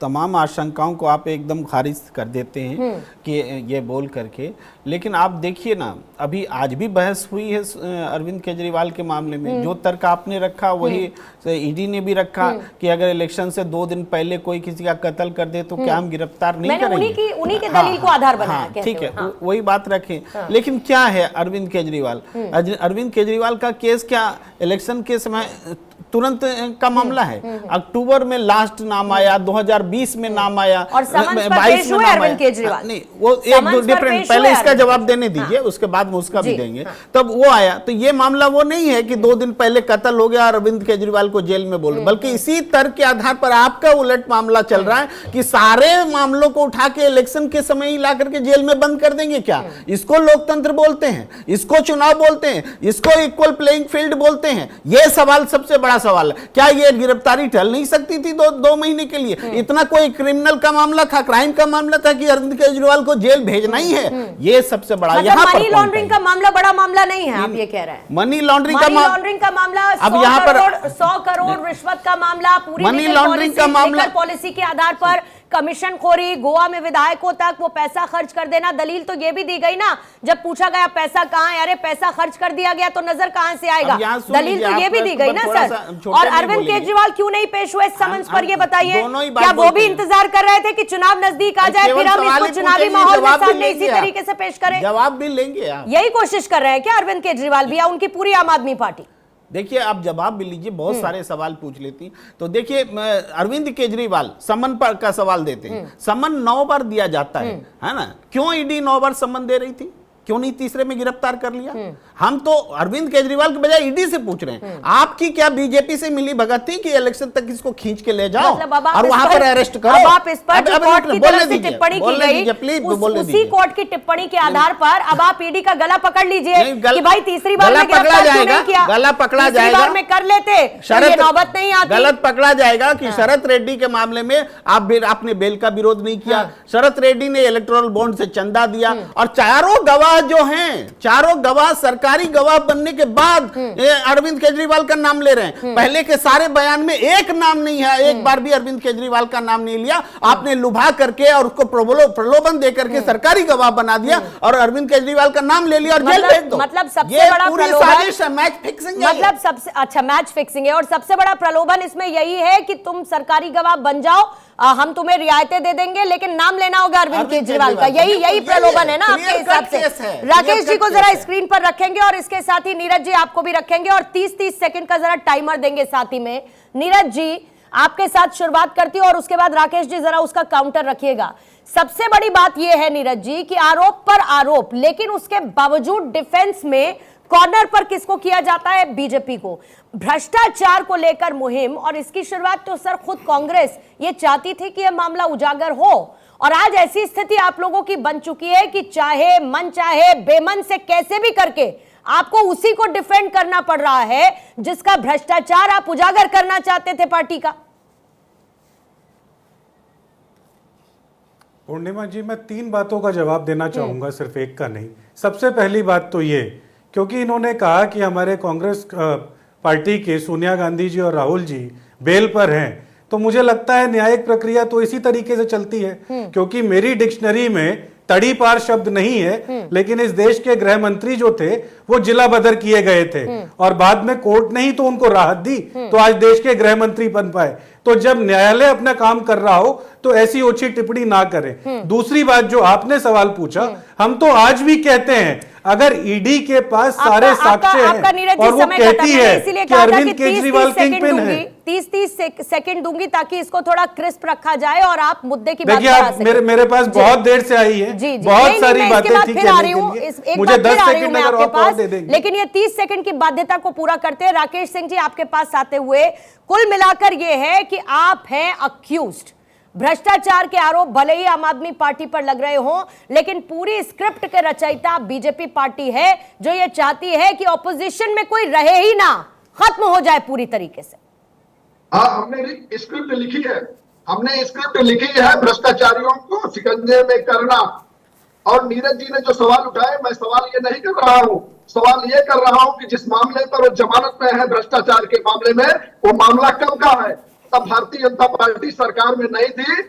तमाम आशंकाओं को आप एकदम खारिज कर देते हैं कि ये बोल करके। लेकिन आप देखिए ना, अभी आज भी बहस हुई है अरविंद केजरीवाल के मामले में। जो तर्क आपने रखा वही ईडी ने भी रखा कि अगर इलेक्शन से 2 दिन पहले कोई किसी का कत्ल कर दे तो क्या हम गिरफ्तार नहीं करेंगे? उन्हीं के दलील को आधार बनाया। ठीक है, वही बात रखें। लेकिन क्या है अरविंद केजरीवाल, अरविंद केजरीवाल का केस क्या इलेक्शन के समय तुरंत का मामला है? अक्टूबर में लास्ट नाम आया, 2020 में नाम आया, और 22 में नाम आया। नहीं, वो एक दो डिफरेंट, पहले इसका जवाब देने दीजिए, उसके बाद में उसका भी देंगे। तब वो आया, तो ये मामला वो नहीं है कि 2 दिन पहले कत्ल हो गया और अरविंद केजरीवाल को जेल में बोल, बल्कि इसी तर्क के आधार पर आपका उलट मामला चल रहा है कि सारे मामलों को उठा के इलेक्शन के समय ही ला करके जेल में बंद कर देंगे। क्या इसको लोकतंत्र बोलते हैं? इसको चुनाव बोलते हैं? इसको इक्वल प्लेइंग फील्ड बोलते हैं? ये सवाल सबसे बड़ा सवाल है। क्या ये गिरफ्तारी टल नहीं सकती थी 2 महीने के लिए? इतना कोई क्रिमिनल का मामला था, क्राइम का मामला था कि अरविंद केजरीवाल को जेल भेजना ही है? ये सबसे बड़ा मतलब यहाँ पर मनी लॉन्ड्रिंग का मामला बड़ा मामला नहीं है, आप ये कह रहे हैं? मनी लॉन्ड्रिंग का मामला अब यहाँ पर 100 करोड़ रिश्वत का मामला, पूरी मनी लॉन्ड्रिंग का मामला, पॉलिसी के आधार पर कमीशन खोरी, गोवा में विधायकों तक वो पैसा खर्च कर देना। दलील तो ये भी दी गई ना, जब पूछा गया पैसा कहां है, अरे पैसा खर्च कर दिया गया तो नजर कहां से आएगा? दलील तो ये भी दी गई ना सर। और अरविंद केजरीवाल क्यों नहीं पेश हुए समन्स पर, ये बताइए? क्या वो भी इंतजार कर रहे थे कि चुनाव नजदीक आ जाए, फिर हम इसको चुनावी माहौल में सामने इसी तरीके से पेश करें? जवाब भी लेंगे आप? यही कोशिश कर रहे हैं क्या अरविंद केजरीवाल भी या उनकी पूरी आम आदमी पार्टी? देखिए, आप जवाब भी लीजिए, बहुत सारे सवाल पूछ लेती। तो देखिए, अरविंद केजरीवाल समन पर का सवाल देते हैं। समन 9 बार दिया जाता है ना? क्यों ईडी 9 बार समन दे रही थी? क्यों नहीं तीसरे में गिरफ्तार कर लिया? हम तो अरविंद केजरीवाल के बजाय ईडी से पूछ रहे हैं। आपकी क्या बीजेपी से मिली भगत थी कि इलेक्शन तक इसको खींच के ले जाओ और वहां पर अरेस्ट करो? अब आप इस पर जो कोर्ट की तरफ से टिप्पणी की गई, उसी कोर्ट की टिप्पणी के आधार पर अब आप ईडी का गला पकड़ लीजिए कि भाई तीसरी बार में गिरफ्तार क्यों नहीं किया? गला पकड़ा जाएगा, बार में कर लेते तो ये नौबत नहीं आती। गलत पकड़ा जाएगा कि शरद रेड्डी के मामले में आपने बेल का विरोध नहीं किया। शरद रेड्डी ने इलेक्टोरल बॉन्ड से चंदा दिया और चारों गवाह जो हैं, चारों गवाह सरकारी गवाह बनने के बाद अरविंद केजरीवाल का नाम ले रहे हैं। पहले के सारे बयान में एक नाम नहीं है, एक बार भी अरविंद केजरीवाल का नाम नहीं लिया। आपने लुभा करके और उसको प्रलोभन दे करके सरकारी गवाह बना दिया और अरविंद केजरीवाल का नाम ले लिया और जेल भेज दो। मतलब सबसे बड़ा प्रलोभन, मैच फिक्सिंग, मतलब सबसे अच्छा मैच फिक्सिंग है। और सबसे बड़ा प्रलोभन इसमें यही है कि तुम सरकारी गवाह बन जाओ, हम तुम्हें रियायतें दे देंगे, लेकिन नाम लेना होगा अरविंद केजरीवाल का। यही प्रलोभन है ना आपके हिसाब से? राकेश जी को जरा स्क्रीन पर रखेंगे और इसके साथ ही नीरज जी आपको भी रखेंगे और 30-30 सेकंड का जरा टाइमर देंगे साथ ही में। नीरज जी आपके साथ शुरुआत करती हूं और उसके बाद राकेश जी जरा उसका काउंटर रखिएगा। सबसे बड़ी बात यह है नीरज जी कि आरोप पर आरोप, लेकिन उसके बावजूद डिफेंस में कॉर्नर पर किसको किया जाता है? बीजेपी को। भ्रष्टाचार को लेकर मुहिम, और इसकी शुरुआत तो सर खुद कांग्रेस ये चाहती थी कि यह मामला उजागर हो, और आज ऐसी स्थिति आप लोगों की बन चुकी है कि चाहे मन चाहे बेमन से कैसे भी करके आपको उसी को डिफेंड करना पड़ रहा है जिसका भ्रष्टाचार आप उजागर करना चाहते थे पार्टी का। पूर्णिमा जी, मैं 3 बातों का जवाब देना चाहूंगा, सिर्फ एक का नहीं। सबसे पहली बात तो ये, क्योंकि इन्होंने कहा कि हमारे कांग्रेस पार्टी के सोनिया गांधी जी और राहुल जी बेल पर हैं, तो मुझे लगता है न्यायिक प्रक्रिया तो इसी तरीके से चलती है। क्योंकि मेरी डिक्शनरी में तड़ी पार शब्द नहीं है, लेकिन इस देश के गृह मंत्री जो थे वो जिला बदर किए गए थे और बाद में कोर्ट ने ही तो उनको राहत दी, तो आज देश के गृह मंत्री बन पाए। तो जब न्यायालय अपना काम कर रहा हो तो ऐसी ओछी टिप्पणी ना करें। दूसरी बात जो आपने सवाल पूछा, हम तो आज भी कहते हैं अगर ईडी के पास सारे साक्ष्य हैं और वो कहती है कि अरविंद केजरीवाल किंगपिन है। 30 सेकंड दूंगी ताकि इसको थोड़ा क्रिस्प रखा जाए और आप मुद्दे की बात करा सकें। मेरे पास बहुत देर से आई है, बहुत सारी बातें थी कहने के लिए, मुझे 10 सेकंड अगर और दे देंगे। लेकिन ये 30 सेकंड की बाध्यता को पूरा करते हैं। राकेश सिंह जी आपके पास आते हुए, कुल मिलाकर ये है कि आप हैं अक्यूज्ड। भ्रष्टाचार के आरोप भले ही आम आदमी पार्टी पर लग रहे हों, लेकिन पूरी स्क्रिप्ट के रचयिता बीजेपी पार्टी है जो ये चाहती है कि ऑपोजिशन में कोई रहे ही ना, खत्म हो जाए पूरी तरीके से। हमने स्क्रिप्ट लिखी है, हमने स्क्रिप्ट लिखी है भ्रष्टाचारियों को शिकंजे में करना। और नीरज जी ने जो सवाल उठाए, मैं सवाल ये नहीं कर रहा हूं, सवाल ये कर रहा हूं कि जिस मामले पर वो जमानत में है भ्रष्टाचार के मामले में, वो मामला कब का है, तब भारतीय जनता पार्टी सरकार में नहीं थी,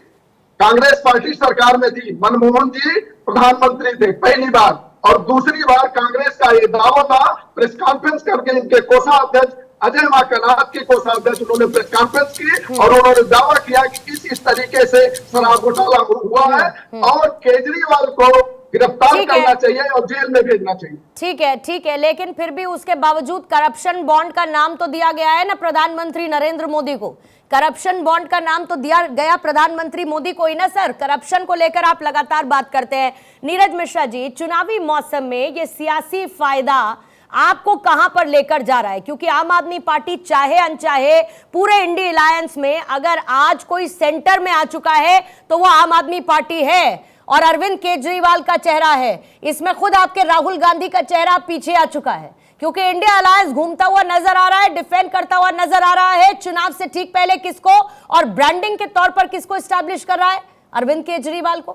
कांग्रेस पार्टी सरकार में थी। मनमोहन जी प्रधानमंत्री थे पहली बार, और दूसरी बार कांग्रेस का ये दावा था, प्रेस कॉन्फ्रेंस करके इनके कोषाध्यक्ष अजय माकनाथ के कोषाध्यक्ष उन्होंने प्रेस कॉन्फ्रेंस की और उन्होंने दावा किया कि इस तरीके से शराब घोटाला हुआ है और केजरीवाल को गिरफ्तार करना चाहिए और जेल में भेजना चाहिए। ठीक है, लेकिन फिर भी उसके बावजूद करप्शन बॉन्ड का नाम तो दिया गया है ना प्रधानमंत्री नरेंद्र मोदी को। करप्शन बॉन्ड का नाम तो दिया गया प्रधानमंत्री मोदी को ही ना सर। करप्शन को लेकर आप लगातार बात करते हैं। नीरज मिश्रा जी, चुनावी मौसम में ये सियासी फायदा आपको कहां पर लेकर जा रहा है? क्योंकि आम आदमी पार्टी चाहे अनचाहे पूरे इंडी अलायंस में अगर आज कोई सेंटर में आ चुका है तो वो आम आदमी पार्टी है और अरविंद केजरीवाल का चेहरा है। इसमें खुद आपके राहुल गांधी का चेहरा पीछे आ चुका है, क्योंकि इंडिया अलायंस घूमता हुआ नजर आ रहा है, डिफेंड करता हुआ नजर आ रहा है। चुनाव से ठीक पहले किसको और ब्रांडिंग के तौर पर किसको एस्टैब्लिश कर रहा है? अरविंद केजरीवाल को।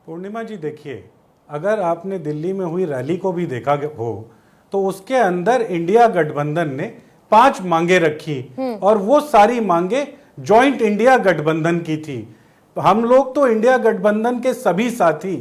पूर्णिमा जी देखिए, अगर आपने दिल्ली में हुई रैली को भी देखा हो तो उसके अंदर इंडिया गठबंधन ने 5 मांगे रखी और वो सारी मांगे जॉइंट इंडिया गठबंधन की थी। हम लोग तो इंडिया गठबंधन के सभी साथी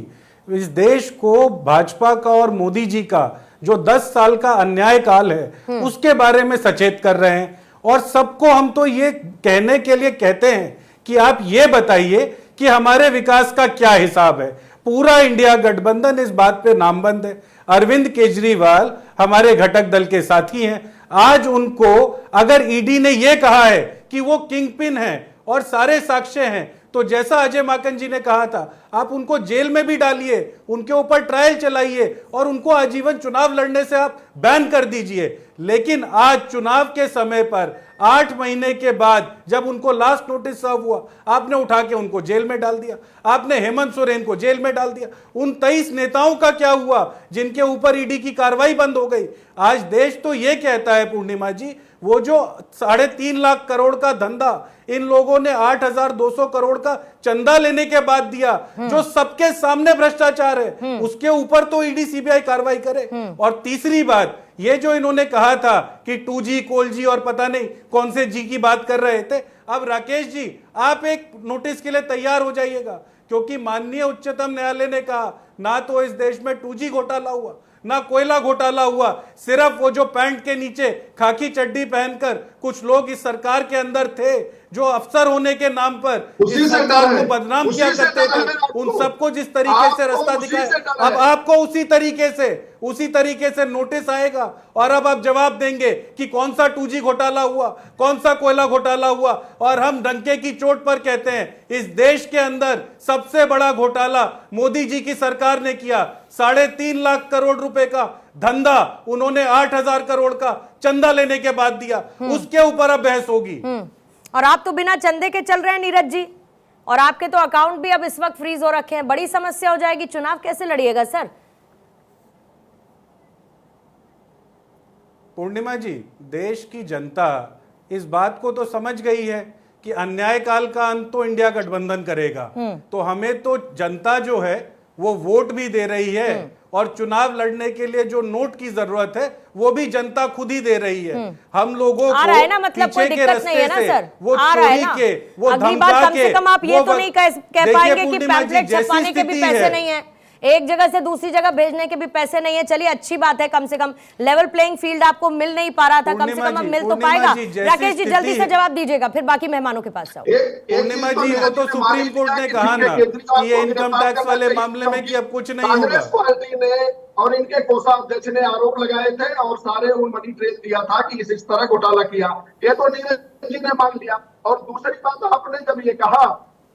इस देश को भाजपा का और मोदी जी का जो 10 साल का अन्याय काल है उसके बारे में सचेत कर रहे हैं। और सबको हम तो ये कहने के लिए कहते हैं कि आप ये बताइए कि हमारे विकास का क्या हिसाब है। पूरा इंडिया गठबंधन इस बात पे नामबंद है। अरविंद केजरीवाल हमारे घटक दल के साथी हैं। आज उनको अगर ईडी ने यह कहा है कि वो किंग पिन है और सारे साक्ष्य हैं, तो जैसा अजय माकन जी ने कहा था, आप उनको जेल में भी डालिए, उनके ऊपर ट्रायल चलाइए और उनको आजीवन चुनाव लड़ने से आप बैन कर दीजिए। लेकिन आज चुनाव के समय पर 8 महीने के बाद जब उनको लास्ट नोटिस सर्व हुआ, आपने उठा के उनको जेल में डाल दिया। आपने हेमंत सोरेन को जेल में डाल दिया। उन 23 नेताओं का क्या हुआ जिनके ऊपर ईडी की कार्रवाई बंद हो गई? आज देश तो यह कहता है पूर्णिमा जी, वो जो 3.5 लाख करोड़ का धंधा इन लोगों ने 8,200 करोड़ का चंदा लेने के बाद दिया, जो सबके सामने भ्रष्टाचार है, उसके ऊपर तो ईडी सीबीआई कार्रवाई करे। और तीसरी बात, ये जो इन्होंने कहा था कि 2G कोल जी और पता नहीं कौन से जी की बात कर रहे थे, अब राकेश जी आप एक नोटिस के लिए तैयार हो जाइएगा, क्योंकि माननीय उच्चतम न्यायालय ने कहा ना तो इस देश में 2G घोटाला हुआ, ना कोयला घोटाला हुआ। सिर्फ वो जो पैंट के नीचे खाकी चड्डी पहनकर कुछ लोग इस सरकार के अंदर थे, जो अफसर होने के नाम पर इस सरकार को बदनाम किया करते थे, उन सबको जिस तरीके से रास्ता दिखाया, अब आपको उसी तरीके से नोटिस आएगा और अब आप जवाब देंगे कि कौन सा 2G घोटाला हुआ, कौन सा कोयला घोटाला हुआ। और हम डंके की चोट पर कहते हैं, इस देश के अंदर सबसे बड़ा घोटाला मोदी जी की सरकार ने किया। 3.5 लाख करोड़ रुपए का धंधा उन्होंने 8,000 करोड़ का चंदा लेने के बाद दिया, उसके ऊपर अब बहस होगी। और आप तो बिना चंदे के चल रहे हैं नीरज जी, और आपके तो अकाउंट भी अब इस वक्त फ्रीज हो रखे हैं। बड़ी समस्या हो जाएगी। चुनाव कैसे लड़िएगा सर? पूर्णिमा जी, देश की जनता इस बात को तो समझ गई है कि अन्याय काल का अंत तो इंडिया गठबंधन करेगा। तो हमें तो जनता जो है वो वोट भी दे रही है और चुनाव लड़ने के लिए जो नोट की जरूरत है वो भी जनता खुद ही दे रही है। हम लोगों को है ना, मतलब कोई दिक्कत नहीं है ना सर, वो चोरी के, वो धमका कम से कम आप ये तो नहीं कह पाएंगे कि पैम्फलेट छपवाने के भी पैसे नहीं है, एक जगह से दूसरी जगह भेजने के भी पैसे नहीं है। चलिए अच्छी बात है, कम से कम लेवल प्लेइंग फील्ड आपको मिल नहीं पा रहा था, कम से कम अब मिल तो पाएगा। राकेश जी जल्दी से जवाब दीजिएगा, फिर बाकी मेहमानों के पास जाओ। पूर्णिमा जी, वो तो सुप्रीम कोर्ट ने कहा ना कि ये इनकम टैक्स वाले मामले में कि अब कुछ नहीं होगा। पार्टी ने और इनके कोषाध्यक्ष ने आरोप लगाए थे और सारे मनी ट्रेल दिया था कि इस तरह घोटाला किया, ये तो नीरज जी ने मान लिया। और दूसरी बात, आपने जब ये कहा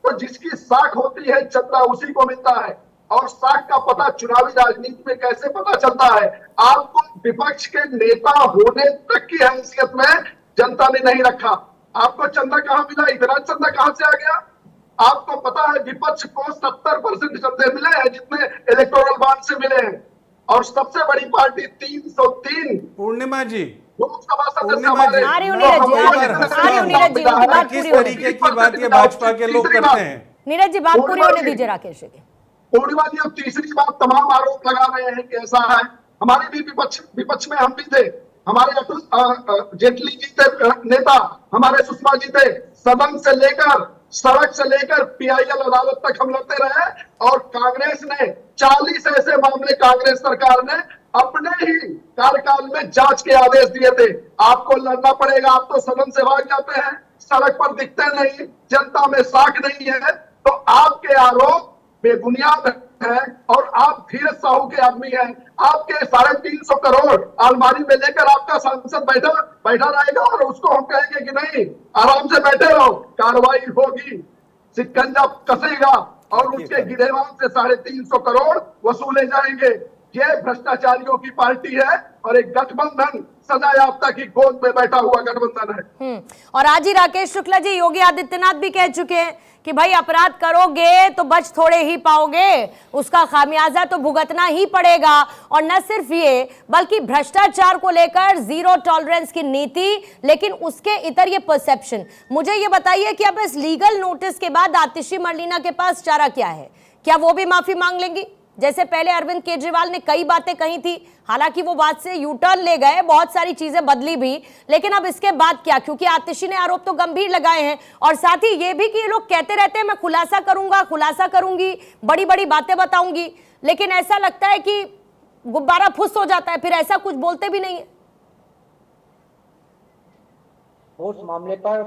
तो जिसकी साख होती है चंदा उसी को मिलता है, और साख का पता चुनावी राजनीति में कैसे पता चलता है? आपको विपक्ष के नेता होने तक की हैसियत में जनता ने नहीं रखा। आपको चंदा कहां मिला? इतना चंदा कहां से आ गया? आपको पता है विपक्ष को 70% चंदे मिले हैं जितने इलेक्टोरल बॉन्ड से मिले हैं, और सबसे बड़ी पार्टी 303 पूर्णिमा जी लोकसभा सदस्य किस तरीके की बात ये भाजपा के लोग करते हैं। नीरज जी बात पूरी होने दीजिए राकेश जी। पूर्णिमा जी अब तीसरी बात तमाम आरोप लगा रहे हैं कि ऐसा है। हमारे भी विपक्ष में हम भी थे, हमारे जेटली जी थे नेता, हमारे सुषमा जी थे, सदन से लेकर सड़क से लेकर पीआईएल अदालत तक हम लड़ते रहे। और कांग्रेस ने 40 ऐसे मामले कांग्रेस सरकार ने अपने ही कार्यकाल में जांच के आदेश दिए थे। आपको लड़ना पड़ेगा, आप तो सदन से भाग जाते हैं, सड़क पर दिखते नहीं, जनता में साख नहीं है, तो आपके आरोप बेबुनियाद है और आप धीरज साहू के आदमी हैं। आपके 350 करोड़ अलमारी में लेकर आपका सांसद बैठा रहेगा और उसको हम कहेंगे कि नहीं, आराम से बैठे रहो, कार्रवाई होगी, शिकंजा कसेगा और उसके गिरेबान से 350 करोड़ वसूले जाएंगे। ये भ्रष्टाचारियों की पार्टी है और एक गठबंधन, सजायाफ्ता की गोद में बैठा हुआ गठबंधन है। और आज ही राकेश शुक्ला जी योगी आदित्यनाथ भी कह चुके हैं कि भाई अपराध करोगे तो बच थोड़े ही पाओगे, उसका खामियाजा तो भुगतना ही पड़ेगा। और न सिर्फ ये बल्कि भ्रष्टाचार को लेकर जीरो टॉलरेंस की नीति, लेकिन उसके इतर ये परसेप्शन। मुझे ये बताइए कि अब इस लीगल नोटिस के बाद आतिशी मरलीना के पास चारा क्या है? क्या वो भी माफी मांग लेंगी? जैसे पहले अरविंद केजरीवाल ने कई बातें कही थी, हालांकि वो बात से यू टर्न ले गए, बहुत सारी चीजें बदली भी, लेकिन अब इसके बाद क्या? क्योंकि आतिशी ने आरोप तो गंभीर लगाए हैं और साथ ही ये भी कि ये लोग कहते रहते हैं मैं खुलासा करूंगा, खुलासा करूंगी, बड़ी बड़ी बातें बताऊंगी, लेकिन ऐसा लगता है कि गुब्बारा फुस हो जाता है, फिर ऐसा कुछ बोलते भी नहीं है। उस मामले पर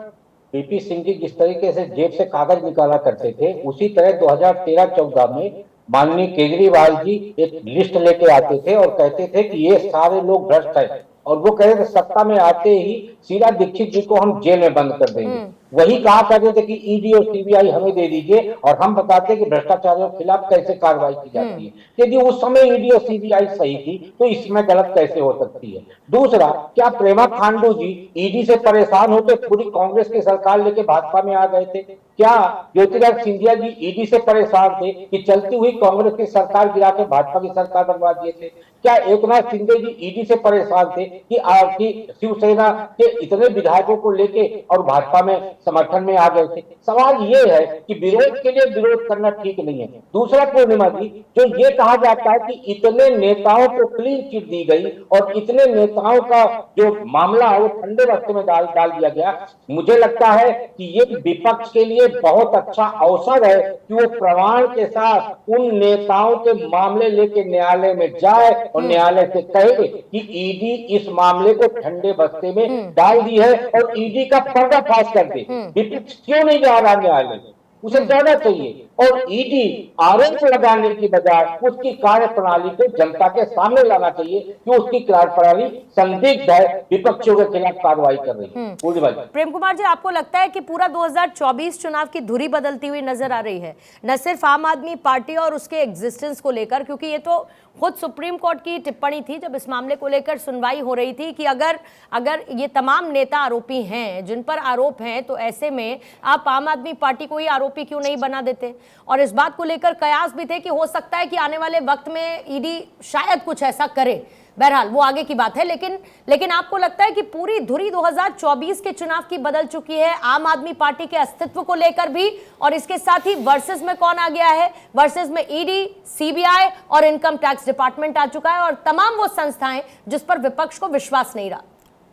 बीपी सिंह जी जिस तरीके से जेब से कागज निकाला करते थे, उसी तरह 2013-14 में माननीय केजरीवाल जी एक लिस्ट लेके आते थे और कहते थे कि ये सारे लोग भ्रष्ट हैं, और वो कहते थे सत्ता में आते ही शीला दीक्षित जी को हम जेल में बंद कर देंगे। वही कहा करते थे कि ईडी और सीबीआई हमें दे दीजिए और हम बताते कि भ्रष्टाचारियों के खिलाफ कैसे कार्रवाई की जाती है। यदि उस समय ईडी और सीबीआई सही थी तो इसमें गलत कैसे हो सकती है? दूसरा, क्या प्रेमा खांडू जी ईडी से परेशान होकर पूरी कांग्रेस की सरकार लेके भाजपा में आ गए थे? क्या ज्योतिरादित्य सिंधिया जी ईडी से परेशान थे कि चलती हुई कांग्रेस की सरकार गिरा के भाजपा की सरकार बनवा दिए थे? क्या एकनाथ शिंदे जी ईडी से परेशान थे कि आपकी शिवसेना के इतने विधायकों को लेके और भाजपा में समर्थन में आ गए थे? सवाल ये है कि विरोध के लिए विरोध करना ठीक नहीं है। दूसरा, पूर्णिमा जी, जो ये कहा जाता है कि इतने नेताओं को क्लीन चिट दी गई और इतने नेताओं का जो मामला है वो ठंडे रास्ते में डाल दिया गया, मुझे लगता है कि ये विपक्ष के लिए बहुत अच्छा अवसर है कि वो प्रमाण के साथ उन नेताओं के मामले लेके न्यायालय में जाए और न्यायालय से कहे कि ईडी इस मामले को ठंडे बस्ते में डाल दी है और ईडी का पर्दाफाश कर दे। विपक्ष क्यों नहीं जा रहा न्यायालय? उसे जाना चाहिए और ईडी आरोप लगाने की बजाय उसकी कार्यप्रणाली को जनता के सामने लाना चाहिए कि उसकी कार्यप्रणाली संदिग्ध है, विपक्षियों के खिलाफ कार्रवाई कर रही है। प्रेम कुमार जी, आपको लगता है कि पूरा 2024 चुनाव की धुरी बदलती हुई नजर आ रही है, न सिर्फ आम आदमी पार्टी और उसके एग्जिस्टेंस को लेकर, क्योंकि ये तो खुद सुप्रीम कोर्ट की टिप्पणी थी जब इस मामले को लेकर सुनवाई हो रही थी कि अगर ये तमाम नेता आरोपी हैं, जिन पर आरोप हैं, तो ऐसे में आप आम आदमी पार्टी को ही आरोपी क्यों नहीं बना देते? और इस बात को लेकर कयास भी थे कि हो सकता है कि आने वाले वक्त में ईडी शायद कुछ ऐसा करे। बहरहाल वो आगे की बात है, लेकिन आपको लगता है कि पूरी धुरी 2024 के चुनाव की बदल चुकी है आम आदमी पार्टी के अस्तित्व को लेकर भी, और इसके साथ ही वर्सेस में कौन आ गया है? वर्सेस में ईडी, सीबीआई और इनकम टैक्स डिपार्टमेंट आ चुका है और तमाम वो संस्थाएं जिस पर विपक्ष को विश्वास नहीं रहा।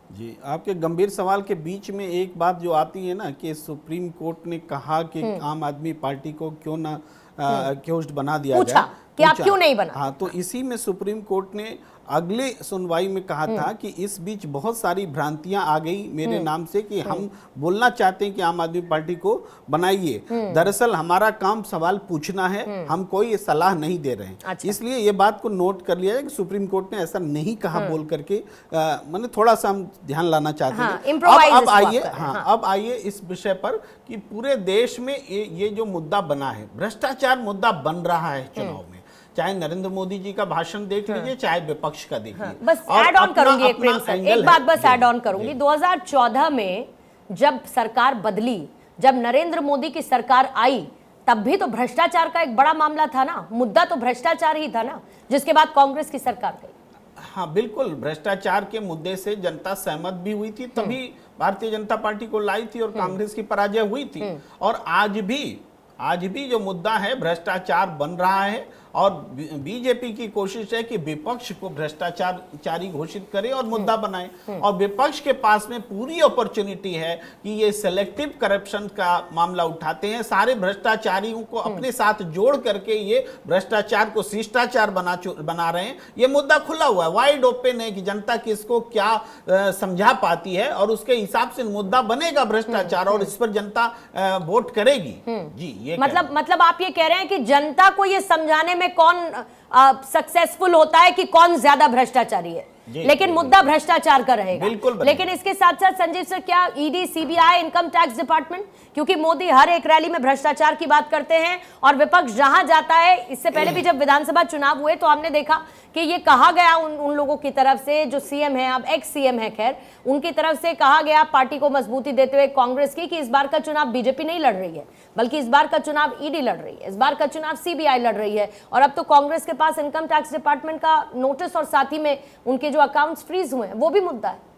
जी, आपके गंभीर सवाल के बीच में एक बात जो आती है ना कि सुप्रीम कोर्ट ने कहा कि आम आदमी पार्टी को क्यों ना अक्यूज्ड बना दिया जाए, कि आप क्यों नहीं बना? हाँ, तो इसी में सुप्रीम कोर्ट ने अगले सुनवाई में कहा था कि इस बीच बहुत सारी भ्रांतियां आ गई मेरे नाम से कि हम बोलना चाहते हैं कि आम आदमी पार्टी को बनाइए, दरअसल हमारा काम सवाल पूछना है, हम कोई सलाह नहीं दे रहे हैं। अच्छा। इसलिए ये बात को नोट कर लिया है कि सुप्रीम कोर्ट ने ऐसा नहीं कहा बोल करके, मैंने थोड़ा सा हम ध्यान लाना चाहते हैं। अब आइए इस विषय पर कि पूरे देश में ये जो मुद्दा बना है, भ्रष्टाचार मुद्दा बन रहा है चुनाव में, चाहे नरेंद्र मोदी जी का भाषण देख लीजिए, चाहे विपक्ष का देखिए। बस ऐड ऑन करूंगी एक बात बस ऐड ऑन करूंगी। 2014 में जब सरकार बदली, जब नरेंद्र मोदी की सरकार आई, तब भी तो भ्रष्टाचार का एक बड़ा मामला था ना, मुद्दा तो भ्रष्टाचार ही था ना, जिसके बाद कांग्रेस की सरकार गई। हाँ बिल्कुल, भ्रष्टाचार के मुद्दे से जनता सहमत भी हुई थी, तभी भारतीय जनता पार्टी को लाई थी और कांग्रेस की पराजय हुई थी। और आज भी जो मुद्दा है भ्रष्टाचार बन रहा है और बीजेपी की कोशिश है कि विपक्ष को भ्रष्टाचारी घोषित करे और मुद्दा बनाए, और विपक्ष के पास में पूरी अपॉर्चुनिटी है कि ये सेलेक्टिव करप्शन का मामला उठाते हैं, सारे भ्रष्टाचारियों को अपने साथ जोड़ करके ये भ्रष्टाचार को शिष्टाचार बना रहे हैं। ये मुद्दा खुला हुआ है, वाइड ओपन है कि जनता किसको क्या समझा पाती है और उसके हिसाब से मुद्दा बनेगा भ्रष्टाचार, और इस पर जनता वोट करेगी। जी, ये मतलब आप ये कह रहे हैं कि जनता को ये समझाने में कौन सक्सेसफुल होता है कि कौन ज्यादा भ्रष्टाचारी है, लेकिन मुद्दा भ्रष्टाचार का रहेगा। बिल्कुल। लेकिन इसके साथ साथ संजीव सर, क्या ED, CBI, income tax department, क्योंकि मोदी हर एक रैली में भ्रष्टाचार की बात करते हैं और विपक्ष जहां जाता है, इससे पहले भी जब विधानसभा चुनाव हुए तो हमने देखा कि ये कहा गया उन लोगों की तरफ से जो सीएम है, अब एक्स सीएम है, खैर उनकी तरफ से कहा गया पार्टी को मजबूती देते हुए कांग्रेस की कि इस बार का चुनाव बीजेपी नहीं लड़ रही है, बल्कि इस बार का चुनाव ईडी लड़ रही है, इस बार का चुनाव सीबीआई लड़ रही है। और अब तो कांग्रेस के पास इनकम टैक्स डिपार्टमेंट का नोटिस और साथ ही में उनके जो अकाउंट्स फ्रीज हुए हैं वो भी मुद्दा है।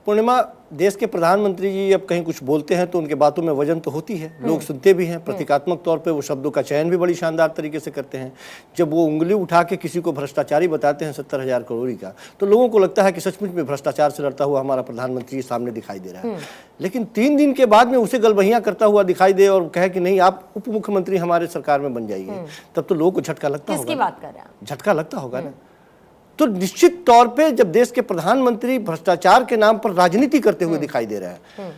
पूर्णिमा, देश के प्रधानमंत्री जी अब कहीं कुछ बोलते हैं तो उनके बातों में वजन तो होती है, लोग सुनते भी हैं, प्रतीकात्मक तौर पे वो शब्दों का चयन भी बड़ी शानदार तरीके से करते हैं। जब वो उंगली उठा के किसी को भ्रष्टाचारी बताते हैं 70,000 करोड़ का, तो लोगों को लगता है कि सचमुच में भ्रष्टाचार से लड़ता हुआ हमारा प्रधानमंत्री सामने दिखाई दे रहा है। लेकिन 3 दिन के बाद में उसे गलबहियां करता हुआ दिखाई दे और कहे कि नहीं, आप उप मुख्यमंत्री हमारे सरकार में बन जाइए, तब तो लोगों को झटका लगता होगा। किसकी बात कर रहे हैं? झटका लगता होगा ना। तो निश्चित तौर पे जब देश के प्रधानमंत्री भ्रष्टाचार के नाम पर राजनीति करते हुए दिखाई दे रहे हैं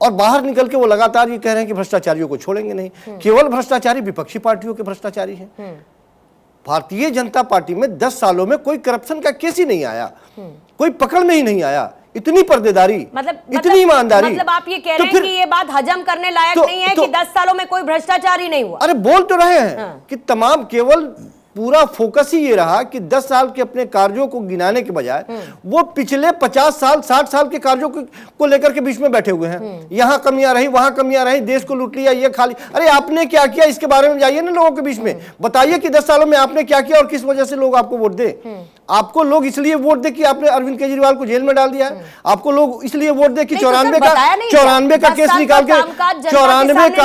और बाहर निकल के वो लगातार ये कह रहे हैं कि भ्रष्टाचारियों को छोड़ेंगे नहीं, केवल भ्रष्टाचारी विपक्षी पार्टियों के भ्रष्टाचारी हैं। भारतीय जनता पार्टी में 10 सालों में कोई करप्शन का केस ही नहीं आया, कोई पकड़ में ही नहीं आया। इतनी पर्देदारी, इतनी ईमानदारी। मतलब आप ये कह रहे हैं कि ये बात हजम करने लायक नहीं है कि 10 सालों में कोई भ्रष्टाचार ही नहीं हुआ। अरे बोल तो रहे हैं कि तमाम, केवल पूरा फोकस ही ये रहा कि 10 साल के अपने कार्यों को गिनाने के बजाय वो पिछले 50 साल 60 साल के कार्यों को लेकर के बीच में बैठे हुए हैं। यहां कमियां रही, वहां कमियां रही, देश को लूट लिया, ये खाली। अरे आपने क्या किया, इसके बारे में जाइए ना लोगों के बीच में, बताइए कि 10 सालों में आपने क्या किया और किस वजह से लोग आपको वोट दे। आपको लोग इसलिए वोट दे कि आपने अरविंद केजरीवाल को जेल में डाल दिया है। आपको लोग इसलिए वोट दे कि 94 का केस निकाल के 94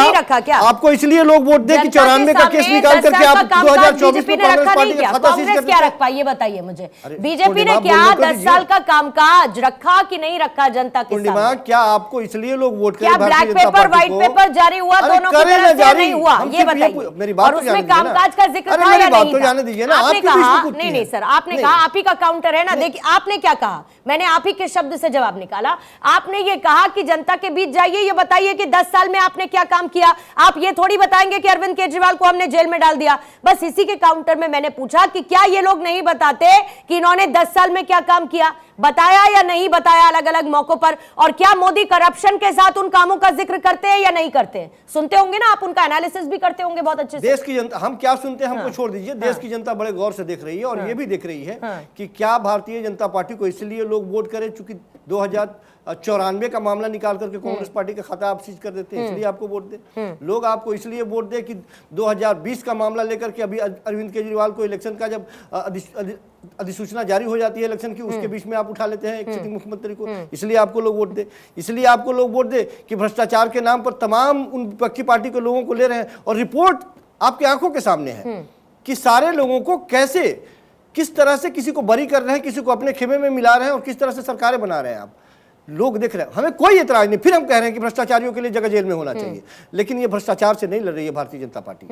का, आपको इसलिए लोग वोट दे कि 94 का केस निकाल करके आप 2024 में कांग्रेस पार्टी का खाता सीज कर क्या रख पाई, ये बताइए मुझे। बीजेपी ने क्या 10 साल का कामकाज रखा कि नहीं रखा जनता के सामने? क्या आपको इसलिए लोग वोट क्या ब्लैक पेपर व्हाइट पेपर जारी हुआ, दोनों की तरफ से नहीं हुआ, ये बताइए। मेरी बात और उसमें कामकाज का जिक्र था या नहीं था? जाने दीजिए ना। आपने कहा, नहीं सर, आपने कहा, आप ही का काउंटर है ना। देखिए आपने क्या कहा, मैंने आप ही के शब्द से जवाब निकाला। आपने ये कहा कि जनता के बीच जाइए, ये बताइए कि 10 साल में आपने क्या काम किया। आप ये थोड़ी बताएंगे कि अरविंद केजरीवाल को हमने जेल में डाल दिया। बस इसी के काउंटर में मैंने पूछा कि क्या ये लोग नहीं बताते कि इन्होंने 10 साल में क्या काम किया, बताया या नहीं बताया अलग अलग मौकों पर, और क्या मोदी करप्शन के साथ उन कामों का जिक्र करते हैं या नहीं करते हैं? सुनते होंगे ना आप, उनका एनालिसिस भी करते होंगे बहुत अच्छे से। देश की जनता, हम क्या सुनते हैं हमको छोड़ दीजिए, देश की जनता बड़े गौर से देख रही है और ये भी देख रही है कि क्या भारतीय जनता पार्टी को इसलिए लोग वोट करें चूंकि 2094 का मामला निकाल करके कांग्रेस पार्टी का खाता आप सीज कर देते हैं, इसलिए आपको वोट दे। लोग आपको इसलिए वोट दे कि 2020 का मामला लेकर के अभी अरविंद केजरीवाल को इलेक्शन का जब अधिसूचना जारी हो जाती है इलेक्शन की, उसके बीच में आप उठा लेते हैं एक सिटिंग मुख्यमंत्री को, इसलिए आपको लोग वोट दे। इसलिए आपको लोग वोट दे कि भ्रष्टाचार के नाम पर तमाम उन विपक्षी पार्टी के लोगों को ले रहे हैं और रिपोर्ट आपकी आंखों के सामने है कि सारे लोगों को कैसे, किस तरह से किसी को बरी कर रहे हैं, किसी को अपने खेमे में मिला रहे हैं और किस तरह से सरकारें बना रहे हैं। आप लोग देख रहे हैं, हमें कोई एतराज नहीं। फिर हम कह रहे हैं कि भ्रष्टाचारियों के लिए जगह जेल में होना चाहिए, लेकिन ये भ्रष्टाचार से नहीं लड़ रही है भारतीय जनता पार्टी।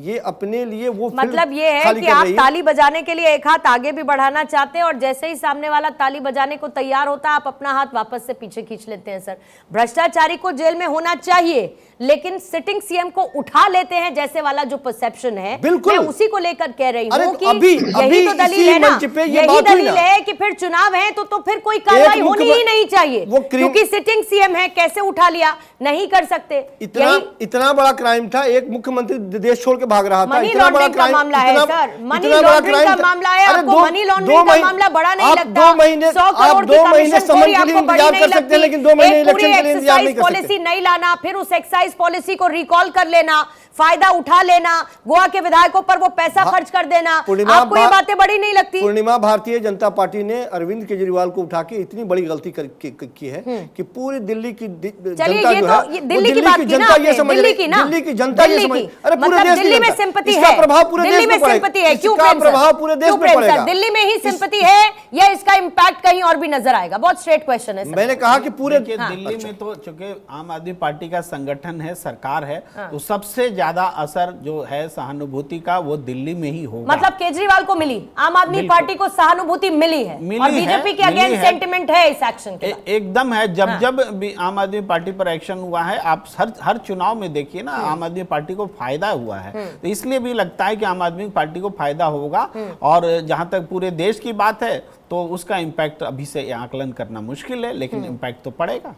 ये अपने लिए वो मतलब ये है कि आप ताली बजाने के लिए एक हाथ आगे भी बढ़ाना चाहते हैं और जैसे ही सामने वाला ताली बजाने को तैयार होता है आप अपना हाथ वापस से पीछे खींच लेते हैं। सर, भ्रष्टाचारी को जेल में होना चाहिए, लेकिन सिटिंग सीएम को उठा लेते हैं जैसे वाला जो परसेप्शन है, मैं उसी को लेकर कह रही हूँ कि यही तो दलील है ना, यही दलील है कि फिर चुनाव है तो फिर कोई कार्रवाई होनी ही नहीं चाहिए, क्योंकि सिटिंग सीएम है, कैसे उठा लिया, नहीं कर सकते। इतना बड़ा क्राइम था, एक मुख्यमंत्री देश छोड़ के भाग रहा था। मनी लॉन्ड्रिंग का मामला है सर, मनी लॉन्ड्रिंग का मामला है। आपको मनी लॉन्ड्रिंग का मामला बड़ा नहीं लगता? 2 महीने 100 करोड़ की कमीशन चोरी आपको बड़ी नहीं लगती? लेकिन 2 महीने इलेक्शन के लिए इंतजार नहीं कर सकते। पॉलिसी नहीं लाना, फिर उस एक्साइज पॉलिसी को रिकॉल कर लेना, फायदा उठा लेना, गोवा के विधायकों पर वो पैसा खर्च कर देना, आपको ये बातें बड़ी नहीं लगती? पूर्णिमा, भारतीय जनता पार्टी ने अरविंद केजरीवाल को उठा के इतनी बड़ी गलती की है कि पूरी दिल्ली की चलिए जनता ये जो तो है ये वो दिल्ली की बात की ना जनता आपने, ये समझ दिल्ली रही की ना, दिल्ली की जनता ये समझ, अरे पूरे मतलब देश की दिल्ली में जनता। सिंपैथी इसका है, प्रभाव पूरे दिल्ली देश में में पड़ेगा। सिंपैथी है, क्यों इसका प्रेम सर? प्रभाव पूरे देश क्यों में प्रेम सर? पड़ेगा। दिल्ली में ही सिंपैथी है या इसका इम्पैक्ट कहीं और भी नजर आएगा? बहुत स्ट्रेट क्वेश्चन है सर। मैंने कहा कि पूरे देखिए, दिल्ली में तो चूंकि आम आदमी पार्टी का संगठन है, सरकार है, तो सबसे ज्यादा असर जो है सहानुभूति का वो दिल्ली में ही होगा। मतलब केजरीवाल को मिली, आम आदमी पार्टी को सहानुभूति मिली है और बीजेपी के मिली अगेंस्ट है। सेंटिमेंट है इस एक्शन के बाद। एकदम है। जब भी आम आदमी पार्टी पर एक्शन हुआ है, आप हर चुनाव में देखिए ना, आम आदमी पार्टी को फायदा हुआ है, तो इसलिए भी लगता है कि आम आदमी पार्टी को फायदा होगा। और जहां तक पूरे देश की बात है तो उसका इम्पैक्ट अभी से आकलन करना मुश्किल है, लेकिन इम्पैक्ट तो पड़ेगा।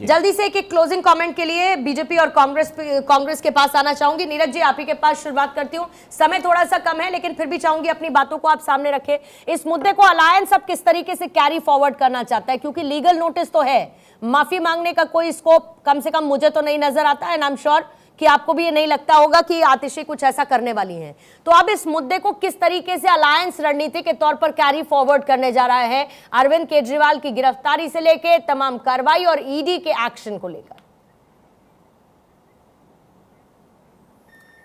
जल्दी से एक क्लोजिंग कमेंट के लिए बीजेपी और कांग्रेस के पास आना चाहूंगी। नीरज जी, आप ही के पास शुरुआत करती हूँ। समय थोड़ा सा कम है लेकिन फिर भी चाहूंगी अपनी बातों को आप सामने रखें। इस मुद्दे को अलायंस अब किस तरीके से कैरी फॉरवर्ड करना चाहता है? क्योंकि लीगल नोटिस तो है, माफी मांगने का कोई स्कोप कम से कम मुझे तो नहीं नजर आता है, आई एम श्योर कि आपको भी ये नहीं लगता होगा कि आतिशी कुछ ऐसा करने वाली हैं। तो अब इस मुद्दे को किस तरीके से अलायंस रणनीति के तौर पर कैरी फॉरवर्ड करने जा रहा है, अरविंद केजरीवाल की गिरफ्तारी से लेकर तमाम कार्रवाई और ईडी के एक्शन को लेकर?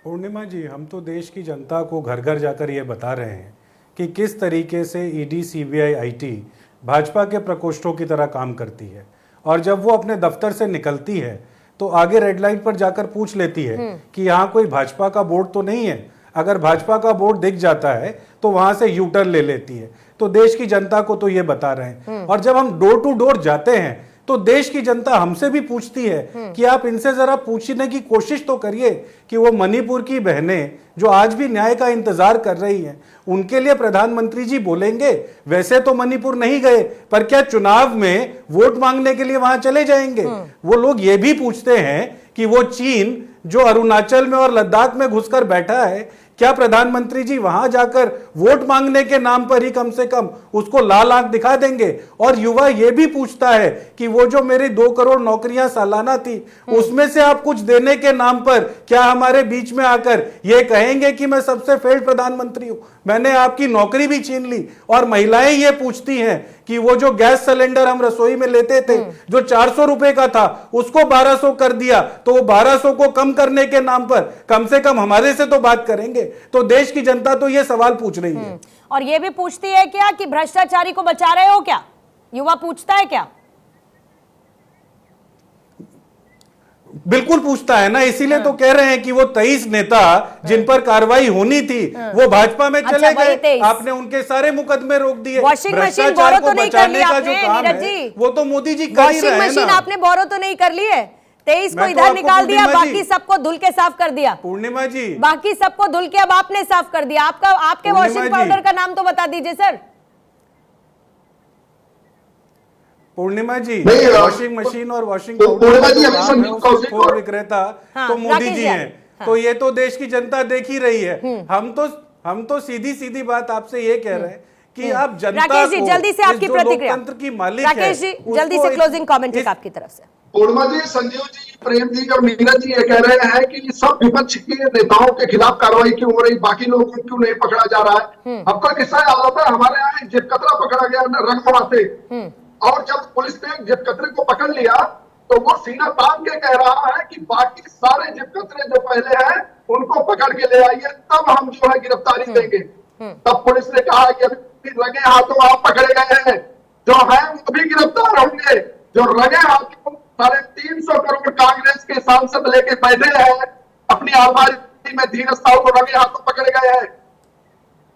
पूर्णिमा जी, हम तो देश की जनता को घर घर जाकर ये बता रहे हैं कि किस तरीके से ईडी, सीबीआई, आईटी भाजपा के प्रकोष्ठों की तरह काम करती है, और जब वो अपने दफ्तर से निकलती है तो आगे रेड लाइट पर जाकर पूछ लेती है कि यहाँ कोई भाजपा का बोर्ड तो नहीं है। अगर भाजपा का बोर्ड दिख जाता है तो वहां से यू टर्न ले लेती है। तो देश की जनता को तो ये बता रहे हैं। और जब हम डोर टू डोर जाते हैं तो देश की जनता हमसे भी पूछती है कि आप इनसे जरा पूछने की कोशिश तो करिए कि वो मणिपुर की बहनें जो आज भी न्याय का इंतजार कर रही हैं, उनके लिए प्रधानमंत्री जी बोलेंगे। वैसे तो मणिपुर नहीं गए, पर क्या चुनाव में वोट मांगने के लिए वहां चले जाएंगे? वो लोग ये भी पूछते हैं कि वो चीन जो अरुणाचल में और लद्दाख में घुसकर बैठा है, क्या प्रधानमंत्री जी वहां जाकर वोट मांगने के नाम पर ही कम से कम उसको लाल आंख दिखा देंगे? और युवा ये भी पूछता है कि वो जो मेरी 2 करोड़ नौकरियां सालाना थी, उसमें से आप कुछ देने के नाम पर क्या हमारे बीच में आकर ये कहेंगे कि मैं सबसे फेल्ड प्रधानमंत्री हूं, मैंने आपकी नौकरी भी छीन ली? और महिलाएं ये पूछती हैं कि वो जो गैस सिलेंडर हम रसोई में लेते थे जो 400 रुपए का था उसको 1200 कर दिया, तो वो 1200 को कम करने के नाम पर कम से कम हमारे से तो बात करेंगे। तो देश की जनता तो ये सवाल पूछ रही है। और ये भी पूछती है क्या कि भ्रष्टाचारी को बचा रहे हो क्या? युवा पूछता है क्या? बिल्कुल पूछता है ना, इसीलिए तो कह रहे हैं कि वो 23 नेता जिन पर कार्रवाई होनी थी वो भाजपा में चले गए। आपने उनके सारे मुकदमे रोक दिए। वॉशिंग मशीन बोरो तो नहीं कर ली आपने नीरज जी? वो तो मोदी जी कर ही रहे हैं ना। वॉशिंग मशीन आपने बोरो तो नहीं कर ली है? 23 को इधर निकाल दिया, बाकी सबको धुल के साफ कर दिया। पूर्णिमा जी, बाकी सबको धुल के अब आपने साफ कर दिया। आपके वॉशिंग पाउडर का नाम तो बता दीजिए सर। पूर्णिमा जी, नहीं, वॉशिंग मशीन और वॉशिंग पूर्णिमा जी, अभी पाउडर विक्रेता तो मोदी राकेश जी जी, हैं। तो ये तो देश की जनता देख ही रही है। हम तो सीधी सीधी बात आपसे ये कह रहे हैं कि आप जनता राकेश जी, को जल्दी से आपकी जो प्रतिक्रिया। लोकतंत्र की मालिक है, राकेश जी, जल्दी से क्लोजिंग कमेंट एक आपकी तरफ से। पूर्णिमा जी, संजीव जी, प्रेम जी और नीरज जी ये कह रहे हैं कि सब विपक्ष के नेताओं के खिलाफ कार्रवाई क्यों हो रही, बाकी लोगों को क्यों नहीं पकड़ा जा रहा है। आपका किस्सा याद आता है, हमारे यहाँ एक जेब कतरा पकड़ा गया रंगपुरा से, और जब पुलिस ने जेब कतरे को पकड़ लिया तो वो सीना तान के कह रहा है कि बाकी सारे जेब कतरे जो पहले हैं उनको पकड़ के ले आइए, तब हम जो है गिरफ्तारी देंगे। तब पुलिस ने कहा कि अभी रंगे हाथों आप पकड़े गए हैं, जो है वो भी गिरफ्तार होंगे। जो रंगे हाथों 350 करोड़ कांग्रेस के सांसद लेके बैठे हैं अपनी आलमारी में, धीरज साहू को रंगे हाथों पकड़े गए हैं।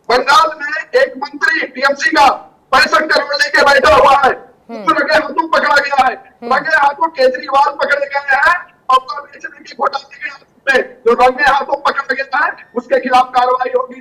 बंगाल में एक मंत्री टीएमसी का 65 करोड़ लेके बैठा हुआ है, उसको रंगे हाथों पकड़ा गया है। रंगे हाथों केजरीवाल पकड़े गए हैं और बेचने की घोटाले के जो रंगे हाथों पकड़ा गया है उसके खिलाफ कार्रवाई होगी।